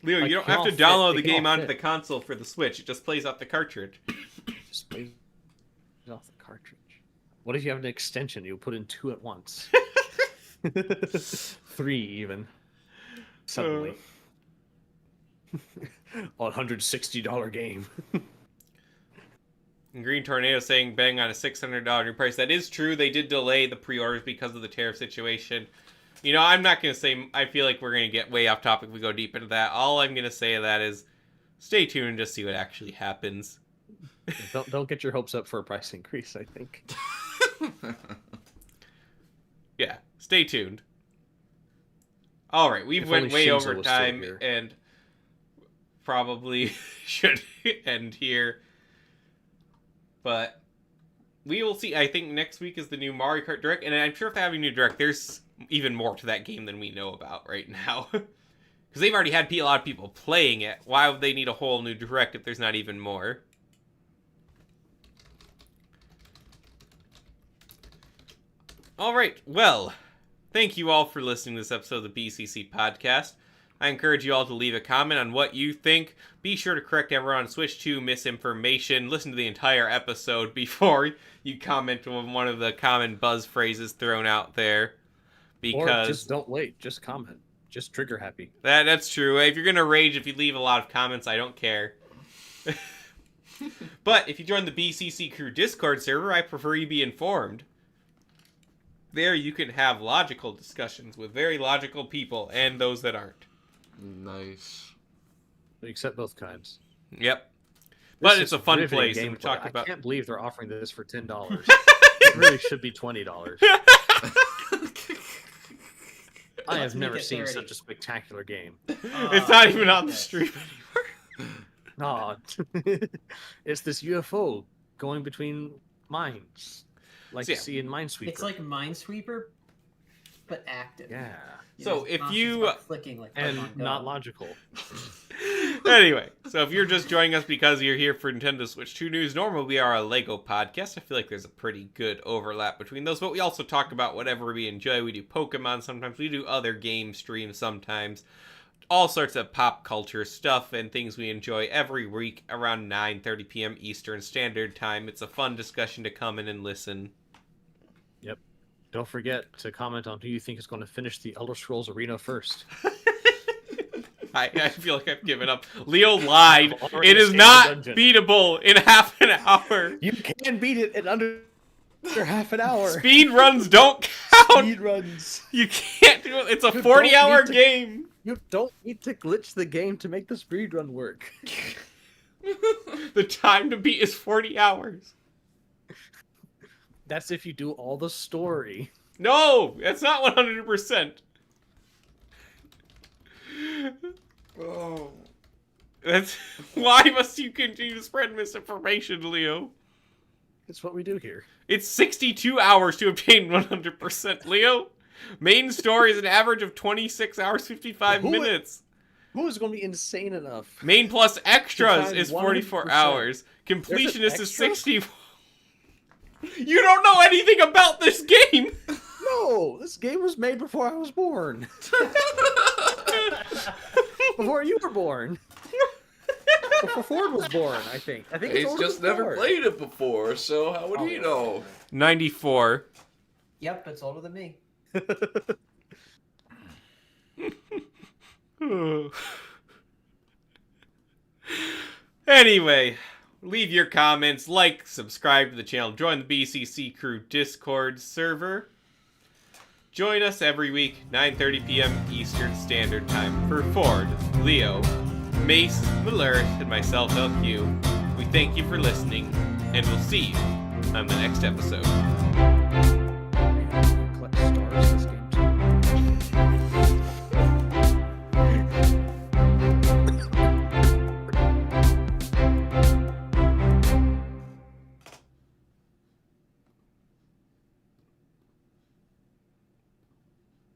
Leo, Like, you don't they have all to fit- download they the can all game onto fit. the console for the Switch. It just plays off the cartridge. Just plays it off the cartridge. What if you have an extension? You put in 2 at once. 3 even. Suddenly. $160 game. And Green Tornado saying bang on a $600 new price. That is true. They did delay the pre-orders because of the tariff situation. You know, I'm not going to say... I feel like we're going to get way off topic if we go deep into that. All I'm going to say of that is stay tuned and just see what actually happens. Don't get your hopes up for a price increase, I think. Yeah, stay tuned. All right, we've If went only way Shinzo over was still time here. and probably should end here. But we will see. I think next week is the new Mario Kart Direct, and I'm sure if they have a new Direct, there's even more to that game than we know about right now. Because they've already had a lot of people playing it. Why would they need a whole new Direct if there's not even more? Alright, well, thank you all for listening to this episode of the BCC podcast. I encourage you all to leave a comment on what you think. Be sure to correct everyone on Switch 2 misinformation. Listen to the entire episode before you comment on one of the common buzz phrases thrown out there. Or Because just don't wait. Just comment. Just trigger happy. that's true. If you're going to rage if you leave a lot of comments, I don't care. But if you join the BCC Crew Discord server, I prefer you be informed. There you can have logical discussions with very logical people and those that aren't. Nice. Accept both kinds. Yep. But This it's is a fun riveting place, and we gameplay. talked about... I can't believe they're offering this for $10. It really should be $20. I Let's have make never it seen 30. such a spectacular game. It's not even on the okay. stream anymore. No, it's this UFO going between mines, like So, you yeah. see in Minesweeper. It's like Minesweeper, but active. yeah, So there's if options you- about clicking like and Pokemon not Go. logical. Anyway, so if you're just joining us because you're here for Nintendo Switch 2 news, normally we are a LEGO podcast. I feel like there's a pretty good overlap between those, but we also talk about whatever we enjoy. We do Pokemon sometimes, we do other game streams sometimes, all sorts of pop culture stuff and things we enjoy every week around 9:30 p.m. Eastern Standard Time. It's a fun discussion to come in and listen. Don't forget to comment on who you think is going to finish the Elder Scrolls Arena first. I feel like I've given up. Leo lied. I've already It is escaped not the dungeon. beatable in half an hour. You can beat it in under half an hour. Speed runs don't count. Speed runs. You can't do it. It's a You don't 40-hour need to- game. You don't need to glitch the game to make the speed run work. The time to beat is 40 hours. That's if you do all the story. No, that's not 100%. Oh. That's why must you continue to spread misinformation, Leo? It's what we do here. It's 62 hours to obtain 100%, Leo. Main story is an average of 26 hours, 55 Who- minutes. Who is going to be insane enough? Main plus extras find is 44 100%. hours. There's Completionist an is extra? 60. You don't know anything about this game! No, this game was made before I was born. Before you were born. Before Ford was born, I think. I think it's He's older just than never Ford. played it before, so how would he know? 94. Yep, it's older than me. Anyway, leave your comments, like, subscribe to the channel, join the BCC Crew Discord server. Join us every week, 9:30 p.m. Eastern Standard Time for Ford, Leo, Mace, Malurus, and myself, LQ. We thank you for listening, and we'll see you on the next episode.